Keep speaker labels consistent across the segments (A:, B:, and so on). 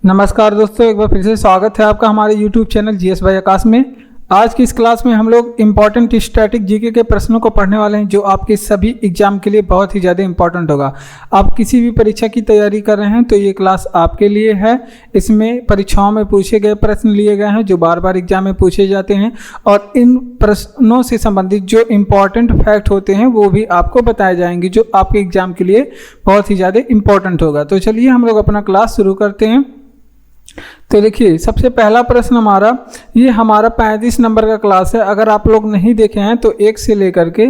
A: नमस्कार दोस्तों, एक बार फिर से स्वागत है आपका हमारे YouTube चैनल जीएस बाय आकाश में। आज की इस क्लास में हम लोग इम्पॉर्टेंट स्टैटिक जीके के प्रश्नों को पढ़ने वाले हैं जो आपके सभी एग्जाम के लिए बहुत ही ज़्यादा इंपॉर्टेंट होगा। आप किसी भी परीक्षा की तैयारी कर रहे हैं तो ये क्लास आपके लिए है। इसमें परीक्षाओं में पूछे गए प्रश्न लिए गए हैं जो बार बार एग्जाम में पूछे जाते हैं और इन प्रश्नों से संबंधित जो इम्पॉर्टेंट फैक्ट होते हैं वो भी आपको बताए जाएंगे जो आपके एग्जाम के लिए बहुत ही ज़्यादा इंपॉर्टेंट होगा। तो चलिए हम लोग अपना क्लास शुरू करते हैं। तो देखिए, सबसे पहला प्रश्न हमारा 35 नंबर का क्लास है। अगर आप लोग नहीं देखे हैं तो 1 से लेकर के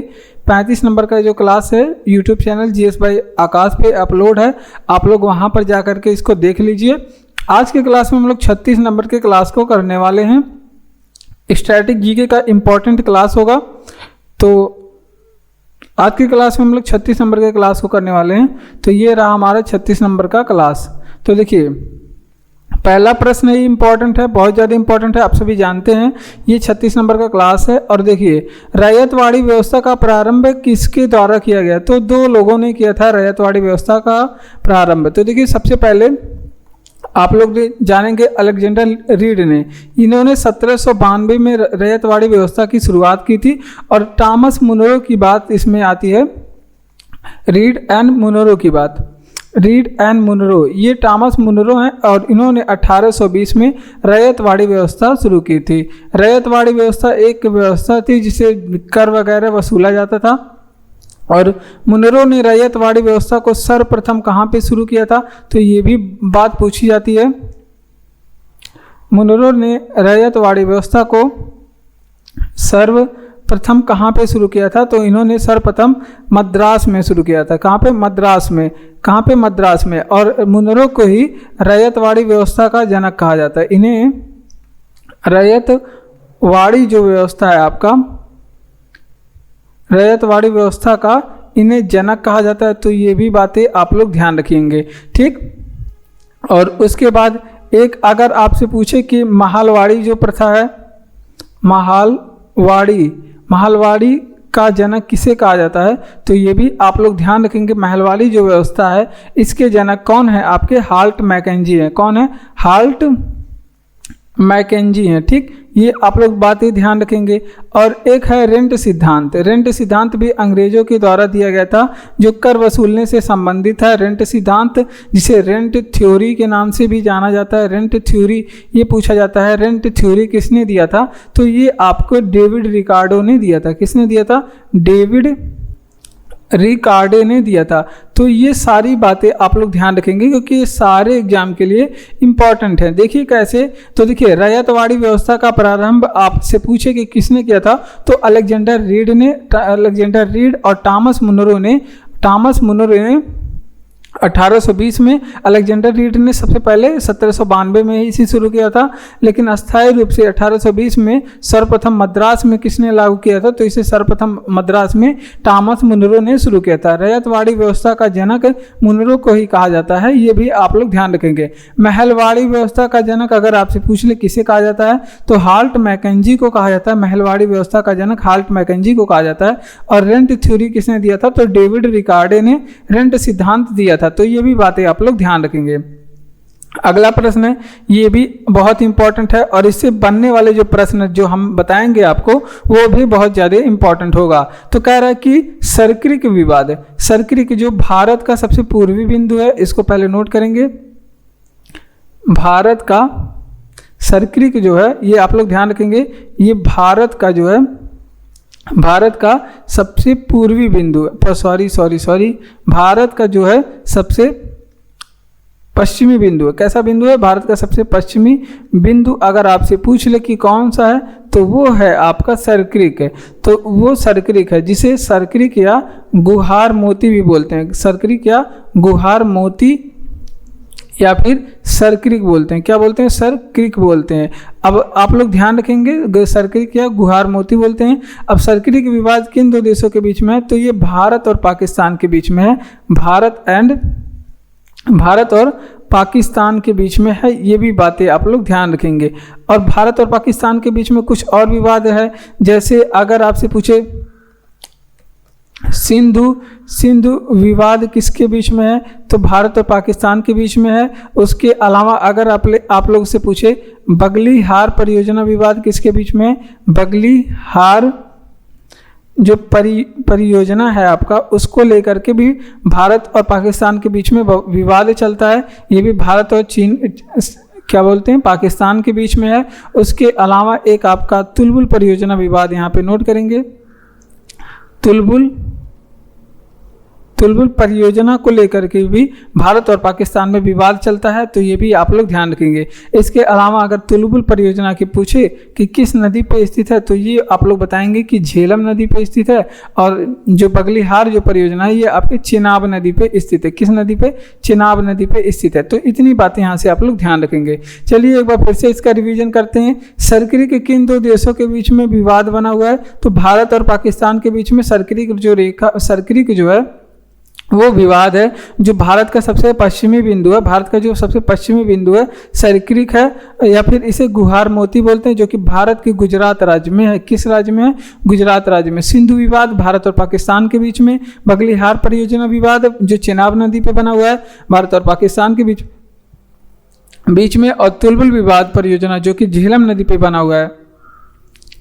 A: 35 नंबर का जो क्लास है यूट्यूब चैनल जीएस बाय आकाश पे अपलोड है, आप लोग वहां पर जा करके इसको देख लीजिए। आज के क्लास में हम लोग 36 नंबर के क्लास को करने वाले हैं। स्टैटिक जीके का इम्पोर्टेंट क्लास होगा। तो आज की क्लास में हम लोग 36 नंबर के क्लास को करने वाले हैं। तो ये रहा हमारा 36 नंबर का क्लास। तो देखिए, पहला प्रश्न ही इंपॉर्टेंट है, बहुत ज़्यादा इंपॉर्टेंट है, आप सभी जानते हैं। ये 36 नंबर का क्लास है और देखिए, रैयतवाड़ी व्यवस्था का प्रारंभ किसके द्वारा किया गया? तो 2 लोगों ने किया था रैयतवाड़ी व्यवस्था का प्रारंभ। तो देखिए, सबसे पहले आप लोग जानेंगे अलेक्जेंडर रीड ने। इन्होंने 1792 में रैयतवाड़ी व्यवस्था की शुरुआत की थी और टॉमस मुनरो की बात इसमें आती है। रीड एंड मुनरो की बात, रीड एंड मुनरो, ये टॉमस मुनरो हैं और इन्होंने 1820 में रैयतवाड़ी व्यवस्था शुरू की थी। रैयतवाड़ी व्यवस्था एक व्यवस्था थी जिसे कर वगैरह वसूला जाता था और मुनरो ने रैयतवाड़ी व्यवस्था को सर्वप्रथम कहाँ पे शुरू किया था? तो ये भी बात पूछी जाती है। मुनरो ने रैयतवाड़ी व्यवस्था को सर्वप्रथम कहाँ पे शुरू किया था? तो इन्होंने सर्वप्रथम मद्रास में शुरू किया था। कहाँ पे? मद्रास में। कहाँ पे? मद्रास में। और मुनरो को ही रैयतवाड़ी व्यवस्था का जनक कहा जाता है। इन्हें रैयतवाड़ी जो व्यवस्था है आपका, रैयतवाड़ी व्यवस्था का इन्हें जनक कहा जाता है। तो ये भी बातें आप लोग ध्यान रखेंगे, ठीक। और उसके बाद एक अगर आपसे पूछे कि महालवाड़ी जो प्रथा है, महालवाड़ी का जनक किसे कहा जाता है? तो ये भी आप लोग ध्यान रखेंगे। महलवाड़ी जो व्यवस्था है इसके जनक कौन है? आपके हाल्ट मैकेंजी हैं। कौन है? हाल्ट मैकेंजी हैं, ठीक। ये आप लोग बातें ध्यान रखेंगे। और एक है रेंट सिद्धांत। रेंट सिद्धांत भी अंग्रेजों के द्वारा दिया गया था जो कर वसूलने से संबंधित है। रेंट सिद्धांत, जिसे रेंट थ्योरी के नाम से भी जाना जाता है, रेंट थ्योरी, ये पूछा जाता है रेंट थ्योरी किसने दिया था? तो ये आपको डेविड रिकार्डो ने दिया था। किसने दिया था? डेविड रिकार्डो ने दिया था। तो ये सारी बातें आप लोग ध्यान रखेंगे क्योंकि ये सारे एग्जाम के लिए इंपॉर्टेंट है। देखिए कैसे, तो देखिए, रैयतवाड़ी व्यवस्था का प्रारंभ आपसे पूछे कि किसने किया था? तो अलेक्जेंडर रीड और टॉमस मुनरो ने 1820 में, अलेक्जेंडर रीड ने सबसे पहले 1792 में ही इसे शुरू किया था, लेकिन अस्थायी रूप से 1820 में सर्वप्रथम मद्रास में किसने लागू किया था? तो इसे सर्वप्रथम मद्रास में टॉमस मुनरो ने शुरू किया था। रैयतवाड़ी व्यवस्था का जनक मुनरो को ही कहा जाता है, ये भी आप लोग ध्यान रखेंगे। महलवाड़ी व्यवस्था का जनक अगर आपसे पूछ ले किसे कहा जाता है? तो हाल्ट मैकेंजी को कहा जाता है। महलवाड़ी व्यवस्था का जनक हाल्ट मैकेंजी को कहा जाता है। और रेंट थ्योरी किसने दिया था? तो डेविड रिकार्डो ने रेंट सिद्धांत दिया था। तो ये भी बातें आप लोग ध्यान रखेंगे। अगला प्रश्न है, ये भी बहुत इंपॉर्टेंट है और इससे बनने वाले जो प्रश्न जो हम बताएंगे आपको वो भी बहुत ज़्यादा इंपॉर्टेंट होगा। तो कह रहा है कि सर्क्रिक विवाद, सर्क्रिक जो भारत का सबसे पूर्वी बिंदु है, इसको पहले नोट करेंगे। भारत का सर्क्रिक जो है ये आप लोग ध्यान रखेंगे, ये भारत का जो है, भारत का सबसे पूर्वी बिंदु है, सॉरी, भारत का जो है सबसे पश्चिमी बिंदु है। कैसा बिंदु है? भारत का सबसे पश्चिमी बिंदु अगर आपसे पूछ ले कि कौन सा है तो वो है आपका सर्क्रिक है। तो वो सर्क्रिक है जिसे सर्क्रिक या गुहार मोती भी बोलते हैं। सर्क्रिक या गुहार मोती या फिर सर्क्रिक बोलते हैं। क्या बोलते हैं? सर्क्रिक बोलते हैं। अब आप लोग ध्यान रखेंगे, सर्क्रिक या गुहार मोती बोलते हैं। अब सर्क्रिक विवाद किन 2 देशों के बीच में है? तो ये भारत और पाकिस्तान के बीच में है। भारत और पाकिस्तान के बीच में है। ये भी बातें आप लोग ध्यान रखेंगे। और भारत और पाकिस्तान के बीच में कुछ और विवाद है, जैसे अगर आपसे पूछे सिंधु विवाद किसके बीच में है? तो भारत और पाकिस्तान के बीच में है। उसके अलावा अगर आप लोग से पूछे बगली हार परियोजना विवाद किसके बीच में है? बगली हार जो परियोजना है आपका, उसको लेकर के भी भारत और पाकिस्तान के बीच में विवाद चलता है। ये भी भारत और चीन क्या बोलते हैं पाकिस्तान के बीच में है। उसके अलावा एक आपका तुलबुल परियोजना विवाद यहाँ पे नोट करेंगे। तुलबुल परियोजना को लेकर के भी भारत और पाकिस्तान में विवाद चलता है, तो ये भी आप लोग ध्यान रखेंगे। इसके अलावा अगर तुलबुल परियोजना की पूछे कि किस नदी पे स्थित है, तो ये आप लोग बताएंगे कि झेलम नदी पे स्थित है। और जो बगली हार जो परियोजना है ये आपके चिनाब नदी पे स्थित है। किस नदी पे? चिनाब नदी पे स्थित है। तो इतनी बातें यहाँ से आप लोग ध्यान रखेंगे। चलिए एक बार फिर से इसका रिविजन करते हैं। सरकरी के किन दो देशों के बीच में विवाद बना हुआ है? तो भारत और पाकिस्तान के बीच में सरकरी की जो है वो विवाद है। जो भारत का सबसे पश्चिमी बिंदु है, भारत का जो सबसे पश्चिमी बिंदु है सरक्रिक है, या फिर इसे गुहार मोती बोलते हैं, जो कि भारत के गुजरात राज्य में है। किस राज्य में है? गुजरात राज्य में। सिंधु विवाद भारत और पाकिस्तान के बीच में। बगली हार परियोजना विवाद जो चिनाब नदी पे बना हुआ है, भारत और पाकिस्तान के बीच में। और तुलबुल विवाद परियोजना जो कि झेलम नदी पे बना हुआ है,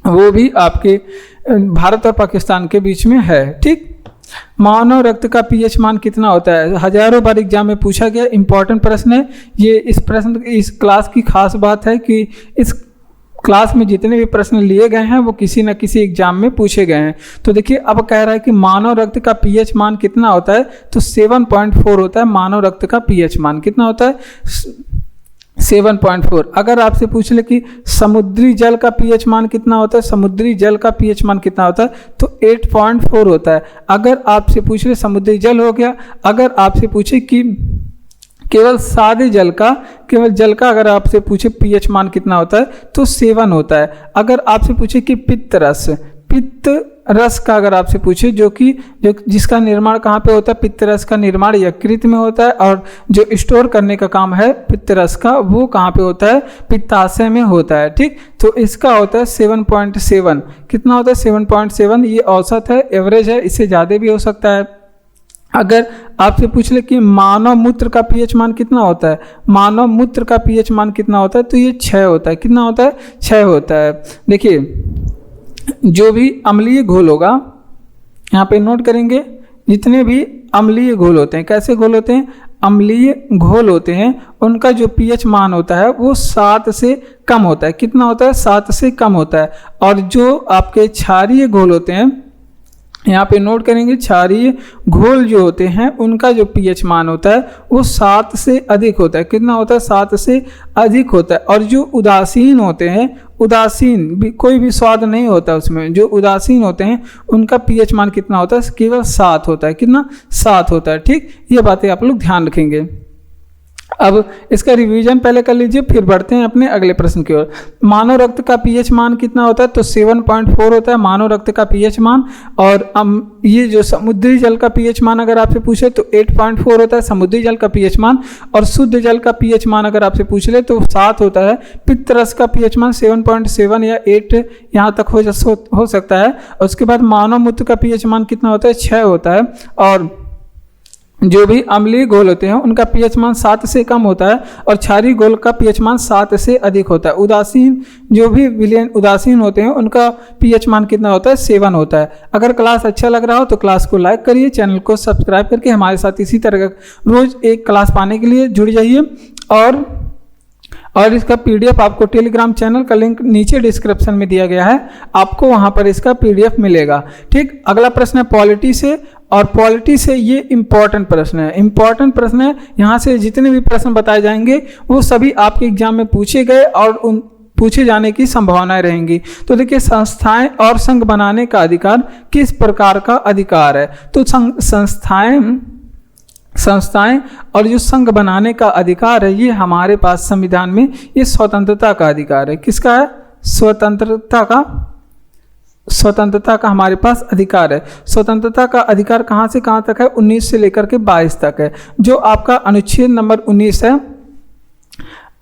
A: वो भी आपके भारत और पाकिस्तान के बीच में है। ठीक। मानव रक्त का पीएच मान कितना होता है? हजारों बार एग्जाम में पूछा गया इंपॉर्टेंट प्रश्न है ये। इस क्लास की खास बात है कि इस क्लास में जितने भी प्रश्न लिए गए हैं वो किसी न किसी एग्जाम में पूछे गए हैं। तो देखिए अब कह रहा है कि मानव रक्त का पीएच मान कितना होता है? तो 7.4 होता है। मानव रक्त का पीएच मान कितना होता है? 7.4। अगर आपसे पूछ ले कि समुद्री जल का पीएच मान कितना होता है? समुद्री जल का पीएच मान कितना होता है? तो 8.4 होता है। अगर आपसे पूछ ले समुद्री जल हो गया। अगर आपसे पूछे कि केवल सादे जल का अगर आपसे पूछे पीएच मान कितना होता है, तो 7 होता है। अगर आपसे पूछे कि पित्त रस का अगर आपसे पूछे जिसका निर्माण कहाँ पे होता है? पित्त रस का निर्माण यकृत में होता है। और जो स्टोर करने का काम है पित्त रस का, वो कहाँ पे होता है? पित्ताशय में होता है। ठीक। तो इसका होता है 7.7। कितना होता है? 7.7। ये औसत है, एवरेज है, इससे ज़्यादा भी हो सकता है। अगर आपसे पूछ ले कि मानव मूत्र का पीएच मान कितना होता है? मानव मूत्र का पीएच मान कितना होता है? तो ये 6 होता है। कितना होता है? 6 होता है। देखिए जो भी अम्लीय घोल होगा यहाँ पे नोट करेंगे, जितने भी अम्लीय घोल होते हैं, कैसे घोल होते हैं? अम्लीय घोल होते हैं, उनका जो पीएच मान होता है वो 7 से कम होता है। कितना होता है? 7 से कम होता है। और जो आपके क्षारीय घोल होते हैं, यहाँ पे नोट करेंगे, क्षारीय घोल जो होते हैं उनका जो पीएच मान होता है वो 7 से अधिक होता है। कितना होता है? 7 से अधिक होता है। और जो उदासीन होते हैं, कोई भी स्वाद नहीं होता उसमें, जो उदासीन होते हैं उनका पीएच मान कितना होता है? केवल 7 होता है। कितना? 7 होता है। ठीक। ये बातें आप लोग ध्यान रखेंगे। अब इसका रिवीजन पहले कर लीजिए, फिर बढ़ते हैं अपने अगले प्रश्न की ओर। मानव रक्त का पीएच मान कितना होता है? तो 7.4 होता है मानव रक्त का पीएच मान। और ये जो समुद्री जल का पीएच मान अगर आपसे पूछे तो 8.4 होता है समुद्री जल का पीएच मान। और शुद्ध जल का पीएच मान अगर आपसे पूछ ले तो 7 होता है। पित्त रस का पीएच मान 7.7 या 8 यहाँ तक हो सकता है। और उसके बाद मानव मूत्र का पीएच मान कितना होता है? 6 होता है। और जो भी अम्लीय घोल होते हैं उनका पीएच मान 7 से कम होता है। और क्षारीय घोल का पीएच मान 7 से अधिक होता है। जो भी विलयन उदासीन होते हैं उनका पीएच मान कितना होता है? 7 होता है। अगर क्लास अच्छा लग रहा हो तो क्लास को लाइक करिए, चैनल को सब्सक्राइब करके हमारे साथ इसी तरह का रोज एक क्लास पाने के लिए जुड़ जाइए। और इसका पीडीएफ आपको टेलीग्राम चैनल का लिंक नीचे डिस्क्रिप्शन में दिया गया है, आपको वहां पर इसका पीडीएफ मिलेगा। ठीक। अगला प्रश्न है पॉलिटी से, और पॉलिटी से ये इंपॉर्टेंट प्रश्न है। यहाँ से जितने भी प्रश्न बताए जाएंगे वो सभी आपके एग्जाम में पूछे गए और उन पूछे जाने की संभावनाएं रहेंगी। तो देखिए संस्थाएं और संघ बनाने का अधिकार किस प्रकार का अधिकार है? तो संस्थाएं और जो संघ बनाने का अधिकार है ये हमारे पास संविधान में ये स्वतंत्रता का अधिकार है। किसका है? स्वतंत्रता का हमारे पास अधिकार है। स्वतंत्रता का अधिकार कहाँ से कहाँ तक है? 19 से लेकर के 22 तक है। जो आपका अनुच्छेद नंबर 19 है,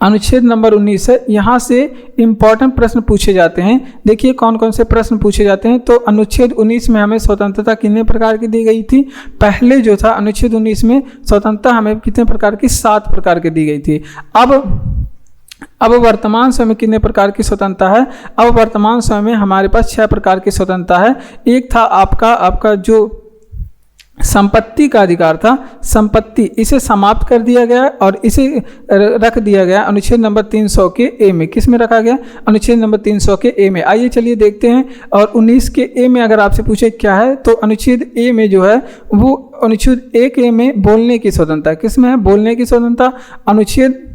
A: अनुच्छेद नंबर 19 है। यहाँ से इम्पॉर्टेंट प्रश्न पूछे जाते हैं। देखिए कौन कौन से प्रश्न पूछे जाते हैं। तो अनुच्छेद 19 में हमें स्वतंत्रता कितने प्रकार की दी गई थी? पहले जो था अनुच्छेद 19 में स्वतंत्रता हमें कितने प्रकार की? 7 प्रकार की दी गई थी। अब वर्तमान समय में कितने प्रकार की स्वतंत्रता है? अब वर्तमान समय में हमारे पास 6 प्रकार की स्वतंत्रता है। एक था आपका जो संपत्ति का अधिकार था, संपत्ति, इसे समाप्त कर दिया गया और इसे रख दिया गया अनुच्छेद नंबर 300 के ए में। किस में रखा गया? अनुच्छेद नंबर 300 के ए में। आइए चलिए देखते हैं। और 19 के ए में अगर आपसे पूछे क्या है, तो अनुच्छेद ए में जो है वो अनुच्छेद 1 ए में बोलने की स्वतंत्रता। किस में है? बोलने की स्वतंत्रता। अनुच्छेद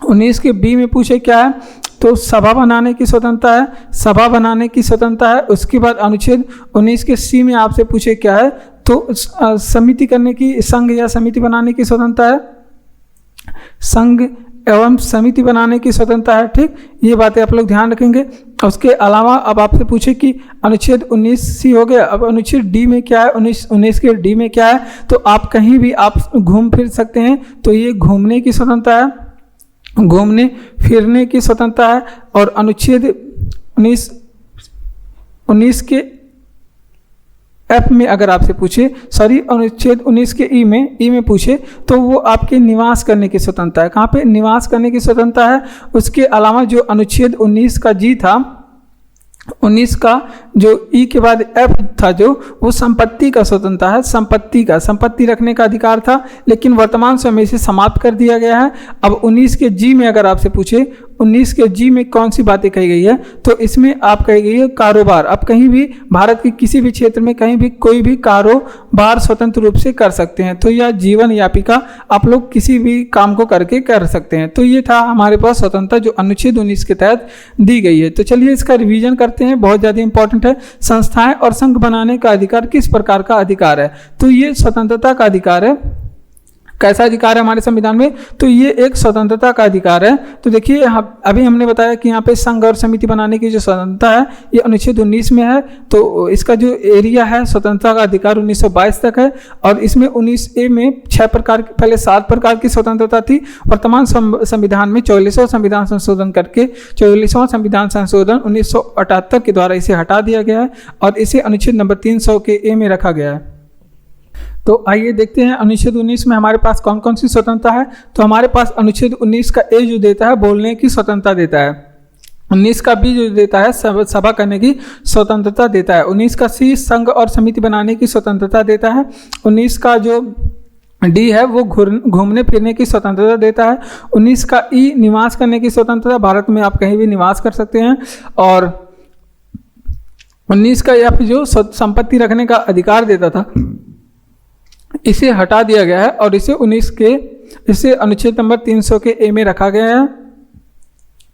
A: 19 के बी में पूछे क्या है, तो सभा बनाने की स्वतंत्रता है, सभा बनाने की स्वतंत्रता है। उसके बाद अनुच्छेद 19 के सी में आपसे पूछे क्या है, तो समिति करने की, संघ या समिति बनाने की स्वतंत्रता है, संघ एवं समिति बनाने की स्वतंत्रता है। ठीक, ये बातें आप लोग ध्यान रखेंगे। उसके अलावा अब आपसे पूछे कि अनुच्छेद 19 सी हो गया, अब अनुच्छेद डी में क्या है? 19 के डी में क्या है, तो आप कहीं भी आप घूम फिर सकते हैं, तो ये घूमने की स्वतंत्रता है, घूमने फिरने की स्वतंत्रता है। और अनुच्छेद 19 के एफ में अगर आपसे पूछे, अनुच्छेद 19 के ई में पूछे, तो वो आपके निवास करने की स्वतंत्रता है। कहाँ पे? निवास करने की स्वतंत्रता है। उसके अलावा जो अनुच्छेद 19 का जी था, 19 का जो ई के बाद एफ था, जो वो संपत्ति का स्वतंत्रता है, संपत्ति रखने का अधिकार था, लेकिन वर्तमान समय में इसे समाप्त कर दिया गया है। अब 19 के जी में अगर आपसे पूछे, 19 के जी में कौन सी बातें कही गई है, तो इसमें आप कही गई है कारोबार। आप कहीं भी भारत के किसी भी क्षेत्र में कहीं भी कोई भी कारोबार स्वतंत्र रूप से कर सकते हैं। तो यह जीवन यापिका आप लोग किसी भी काम को करके कर सकते हैं। तो ये था हमारे पास स्वतंत्रता जो अनुच्छेद 19 के तहत दी गई है। तो चलिए इसका रिवीजन करते हैं, बहुत ज़्यादा इंपॉर्टेंट है। संस्थाएं और संघ बनाने का अधिकार किस प्रकार का अधिकार है? तो ये स्वतंत्रता का अधिकार है। कैसा अधिकार है हमारे संविधान में? तो ये एक स्वतंत्रता का अधिकार है। तो देखिए अभी हमने बताया कि यहाँ पे संघ और समिति बनाने की जो स्वतंत्रता है ये अनुच्छेद 19 में है। तो इसका जो एरिया है स्वतंत्रता का अधिकार 1922 तक है। और इसमें 19A में 6 प्रकार, पहले 7 प्रकार की स्वतंत्रता थी। वर्तमान संविधान में 44वां संविधान संशोधन करके 44वां संविधान संशोधन 1978 के द्वारा इसे हटा दिया गया है और इसे अनुच्छेद नंबर 300 के ए में रखा गया है। तो आइए देखते हैं अनुच्छेद 19 में हमारे पास कौन कौन सी स्वतंत्रता है। तो हमारे पास अनुच्छेद 19 का ए जो देता है बोलने की स्वतंत्रता देता है। 19 का बी जो देता है सभा करने की स्वतंत्रता देता है। 19 का सी संघ और समिति बनाने की स्वतंत्रता देता है। 19 का जो डी है वो घूमने फिरने की स्वतंत्रता देता है। 19 का ई निवास करने की स्वतंत्रता, भारत में आप कहीं भी निवास कर सकते हैं। और 19 का एफ जो संपत्ति रखने का अधिकार देता था इसे हटा दिया गया है और इसे इसे अनुच्छेद नंबर 300 के ए में रखा गया है।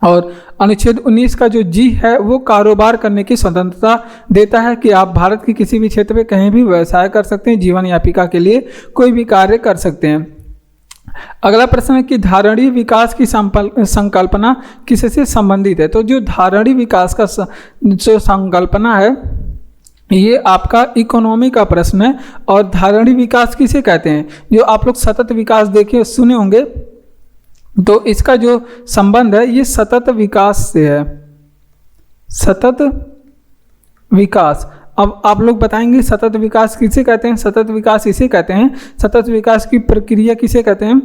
A: और अनुच्छेद 19 का जो जी है वो कारोबार करने की स्वतंत्रता देता है कि आप भारत के किसी भी क्षेत्र में कहीं भी व्यवसाय कर सकते हैं, जीवन यापिका के लिए कोई भी कार्य कर सकते हैं। अगला प्रश्न है कि धारणीय विकास की संकल्पना किससे संबंधित है? तो जो धारणीय विकास का जो संकल्पना है ये आपका इकोनॉमी का प्रश्न है। और धारणीय विकास किसे कहते हैं? जो आप लोग सतत विकास देखे सुने होंगे, तो इसका जो संबंध है ये सतत विकास से है। सतत विकास, अब आप लोग बताएंगे सतत विकास किसे कहते हैं? सतत विकास इसे कहते हैं, सतत विकास की प्रक्रिया किसे कहते हैं?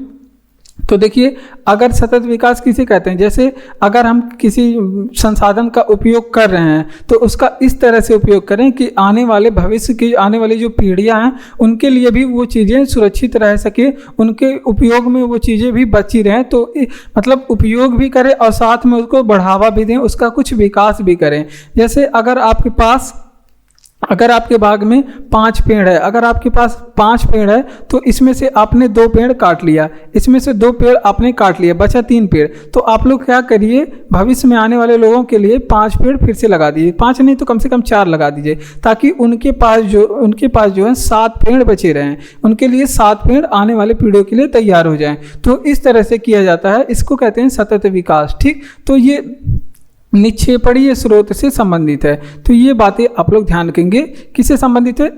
A: तो देखिए अगर सतत विकास किसे कहते हैं, जैसे अगर हम किसी संसाधन का उपयोग कर रहे हैं तो उसका इस तरह से उपयोग करें कि आने वाले भविष्य की, आने वाली जो पीढ़ियां हैं उनके लिए भी वो चीज़ें सुरक्षित रह सके, उनके उपयोग में वो चीज़ें भी बची रहें। तो मतलब उपयोग भी करें और साथ में उसको बढ़ावा भी दें, उसका कुछ विकास भी करें। जैसे अगर आपके बाग में 5 पेड़ है, अगर आपके पास 5 पेड़ है तो इसमें से आपने 2 पेड़ काट लिया, इसमें से 2 पेड़ आपने काट लिया, बचा 3 पेड़। तो आप लोग क्या करिए, भविष्य में आने वाले लोगों के लिए 5 पेड़ फिर से लगा दीजिए, 5 नहीं तो कम से कम 4 लगा दीजिए, ताकि उनके पास जो है 7 पेड़ बचे रहें, उनके लिए 7 पेड़ आने वाले पीढ़ियों के लिए तैयार हो जाएं। तो इस तरह से किया जाता है, इसको कहते हैं सतत विकास। ठीक, तो ये निक्षेपणीय स्रोत से संबंधित है। तो ये बातें आप लोग ध्यान रखेंगे, किससे संबंधित है?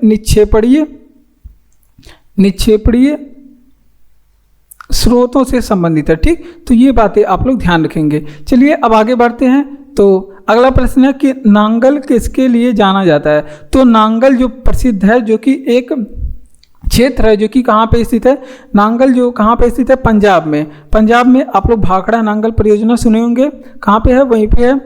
A: निक्षेपणीय स्रोतों से संबंधित है। ठीक, तो ये बातें आप लोग ध्यान रखेंगे। चलिए अब आगे बढ़ते हैं। तो अगला प्रश्न है कि नांगल किसके लिए जाना जाता है। तो नांगल जो प्रसिद्ध है, जो कि एक क्षेत्र है जो कि कहाँ पे स्थित है, नांगल जो कहाँ पे स्थित है, पंजाब में। पंजाब में आप लोग भाखड़ा नांगल परियोजना सुने होंगे, कहाँ पे है, वहीं पे है,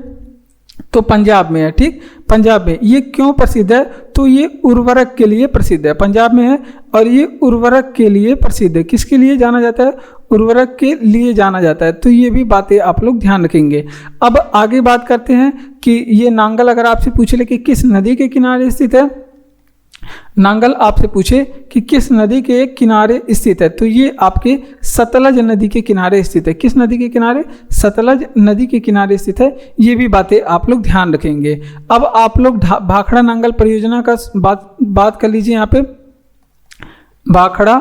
A: तो पंजाब में है। ठीक, पंजाब में। ये क्यों प्रसिद्ध है, तो ये उर्वरक के लिए प्रसिद्ध है, पंजाब में है और ये उर्वरक के लिए प्रसिद्ध है। किसके लिए जाना जाता है, उर्वरक के लिए जाना जाता है। तो ये भी बातें आप लोग ध्यान रखेंगे। अब आगे बात करते हैं कि ये नांगल अगर आपसे पूछे कि किस नदी के किनारे स्थित है, नांगल आपसे पूछे कि किस नदी के किनारे स्थित है, तो ये आपके सतलज नदी के किनारे स्थित है। किस नदी के किनारे, सतलज नदी के किनारे स्थित है। ये भी बातें आप लोग ध्यान रखेंगे। अब आप लोग भाखड़ा नांगल परियोजना का बात कर लीजिए। यहाँ पे भाखड़ा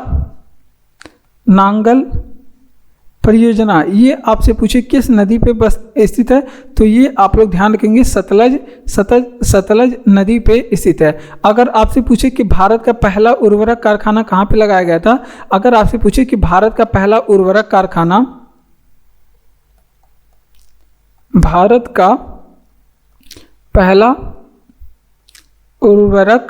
A: नांगल परियोजना, ये आपसे पूछे किस नदी पे बस स्थित है, तो ये आप लोग ध्यान रखेंगे सतलज नदी पे स्थित है। अगर आपसे पूछे कि भारत का पहला उर्वरक कारखाना कहाँ पे लगाया गया था, अगर आपसे पूछे कि भारत का पहला उर्वरक कारखाना, भारत का पहला उर्वरक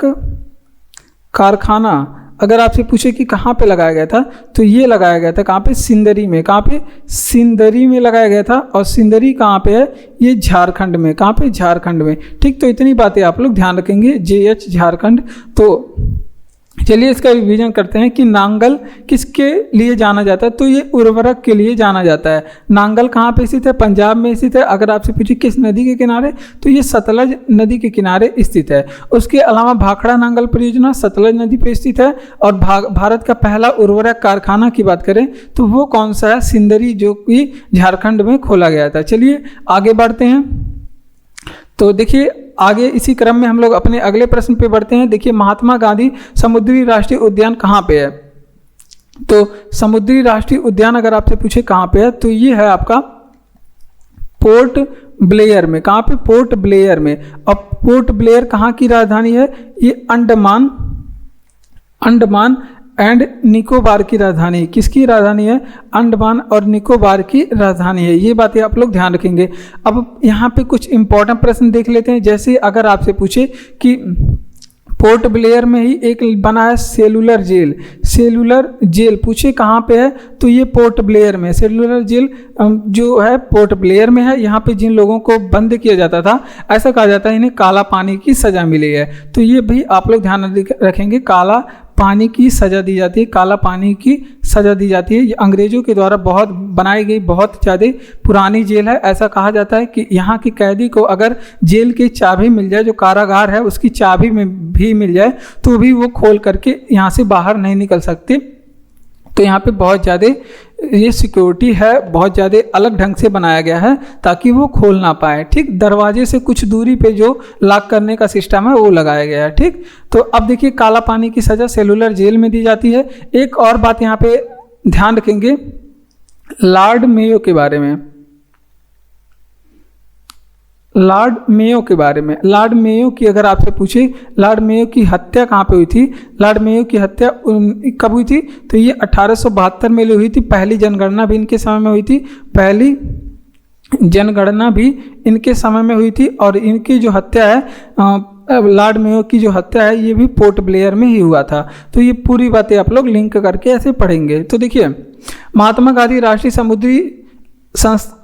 A: कारखाना अगर आपसे पूछे कि कहाँ पे लगाया गया था, तो ये लगाया गया था कहाँ पे, सिंदरी में। कहाँ पे, सिंदरी में लगाया गया था। और सिंदरी कहाँ पे है, ये झारखंड में। कहाँ पे, झारखंड में। ठीक, तो इतनी बातें आप लोग ध्यान रखेंगे, JH झारखंड। तो चलिए इसका रिवीजन करते हैं कि नांगल किसके लिए जाना जाता है, तो ये उर्वरक के लिए जाना जाता है। नांगल कहाँ पे स्थित है, पंजाब में स्थित है। अगर आपसे पूछे किस नदी के किनारे, तो ये सतलज नदी के किनारे स्थित है। उसके अलावा भाखड़ा नांगल परियोजना सतलज नदी पे स्थित है। और भारत का पहला उर्वरक कारखाना की बात करें तो वो कौन सा है, सिंदरी, जो कि झारखंड में खोला गया था। चलिए आगे बढ़ते हैं। तो देखिए आगे इसी क्रम में हम लोग अपने अगले प्रश्न पे बढ़ते हैं। देखिए महात्मा गांधी समुद्री राष्ट्रीय उद्यान कहाँ पे है, तो समुद्री राष्ट्रीय उद्यान अगर आपसे पूछे कहाँ पे है, तो ये है आपका पोर्ट ब्लेयर में। कहाँ पे, पोर्ट ब्लेयर में। अब पोर्ट ब्लेयर कहाँ की राजधानी है, ये अंडमान एंड निकोबार की राजधानी। किसकी राजधानी है, अंडमान और निकोबार की राजधानी है। ये बातें आप लोग ध्यान रखेंगे। अब यहाँ पे कुछ इंपॉर्टेंट प्रश्न देख लेते हैं। जैसे अगर आपसे पूछे कि पोर्ट ब्लेयर में ही एक बना है सेलुलर जेल, सेलुलर जेल पूछे कहाँ पे है, तो ये पोर्ट ब्लेयर में। सेलुलर जेल जो है पोर्ट ब्लेयर में है। यहाँ पे जिन लोगों को बंद किया जाता था, ऐसा कहा जाता है इन्हें काला पानी की सजा मिली है। तो ये भी आप लोग ध्यान रखेंगे, काला पानी की सज़ा दी जाती है, काला पानी की सज़ा दी जाती है। ये अंग्रेज़ों के द्वारा बहुत बनाई गई बहुत ज़्यादा पुरानी जेल है। ऐसा कहा जाता है कि यहाँ की कैदी को अगर जेल की चाबी मिल जाए, जो कारागार है उसकी चाबी में भी मिल जाए, तो भी वो खोल करके यहाँ से बाहर नहीं निकल सकते। तो यहाँ पे बहुत ज़्यादा ये सिक्योरिटी है, बहुत ज़्यादा अलग ढंग से बनाया गया है ताकि वो खोल ना पाए। ठीक, दरवाजे से कुछ दूरी पे जो लॉक करने का सिस्टम है वो लगाया गया है। ठीक, तो अब देखिए काला पानी की सज़ा सेलुलर जेल में दी जाती है। एक और बात यहाँ पे ध्यान रखेंगे लॉर्ड मेयो के बारे में, लॉर्ड मेयो के बारे में। लॉर्ड मेयो की अगर आपसे पूछे लॉर्ड मेयो की हत्या कहाँ पे हुई थी, लॉर्ड मेयो की हत्या कब हुई थी, तो ये 1872 में हुई थी। पहली जनगणना भी इनके समय में हुई थी, पहली जनगणना भी इनके समय में हुई थी। और इनकी जो हत्या है लॉर्ड मेयो की जो हत्या है ये भी पोर्ट ब्लेयर में ही हुआ था। तो ये पूरी बातें आप लोग लिंक करके ऐसे पढ़ेंगे। तो देखिए महात्मा गांधी राष्ट्रीय समुद्री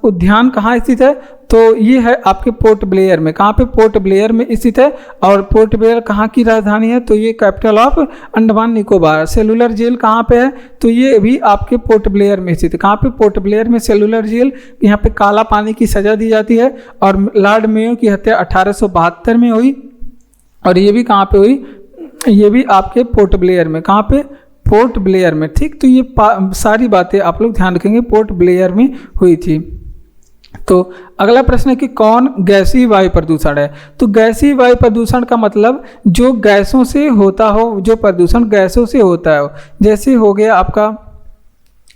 A: उद्यान कहाँ स्थित है, तो ये है आपके पोर्ट ब्लेयर में। कहाँ पे, पोर्ट ब्लेयर में स्थित है। और पोर्ट ब्लेयर कहाँ की राजधानी है, तो ये capital of Andaman Nicobar. Cellular jail कहाँ पे है, तो ये भी आपके पोर्ट ब्लेयर में स्थित है। कहाँ पे, पोर्ट ब्लेयर में सेलुलर जेल। यहाँ पे काला पानी की सजा दी जाती है। और लॉर्ड मेयो की हत्या 1872 में हुई। और ये भी कहाँ पे हुई, ये भी आपके पोर्ट ब्लेयर में। कहाँ पे, पोर्ट ब्लेयर में। ठीक, तो ये सारी बातें आप लोग ध्यान रखेंगे, पोर्ट ब्लेयर में हुई थी। तो अगला प्रश्न है कि कौन गैसीय वायु प्रदूषण है, तो गैसीय वायु प्रदूषण का मतलब जो गैसों से होता हो, जो प्रदूषण गैसों से होता है। जैसे हो गया आपका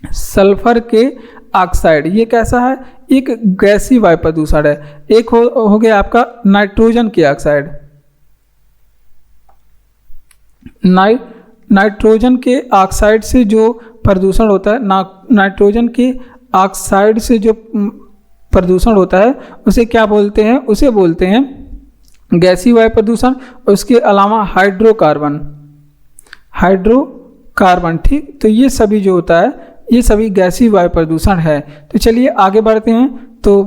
A: सल्फर के ऑक्साइड, ये कैसा है, एक गैसीय वायु प्रदूषण है। एक हो गया आपका नाइट्रोजन के ऑक्साइड, नाइट्रोजन के ऑक्साइड से जो प्रदूषण होता है, नाइट्रोजन के ऑक्साइड से जो प्रदूषण होता है उसे क्या बोलते हैं? उसे बोलते हैं गैसीय वायु प्रदूषण। उसके अलावा हाइड्रोकार्बन, ठीक। तो ये सभी जो होता है ये सभी गैसीय वायु प्रदूषण है। तो चलिए आगे बढ़ते हैं। तो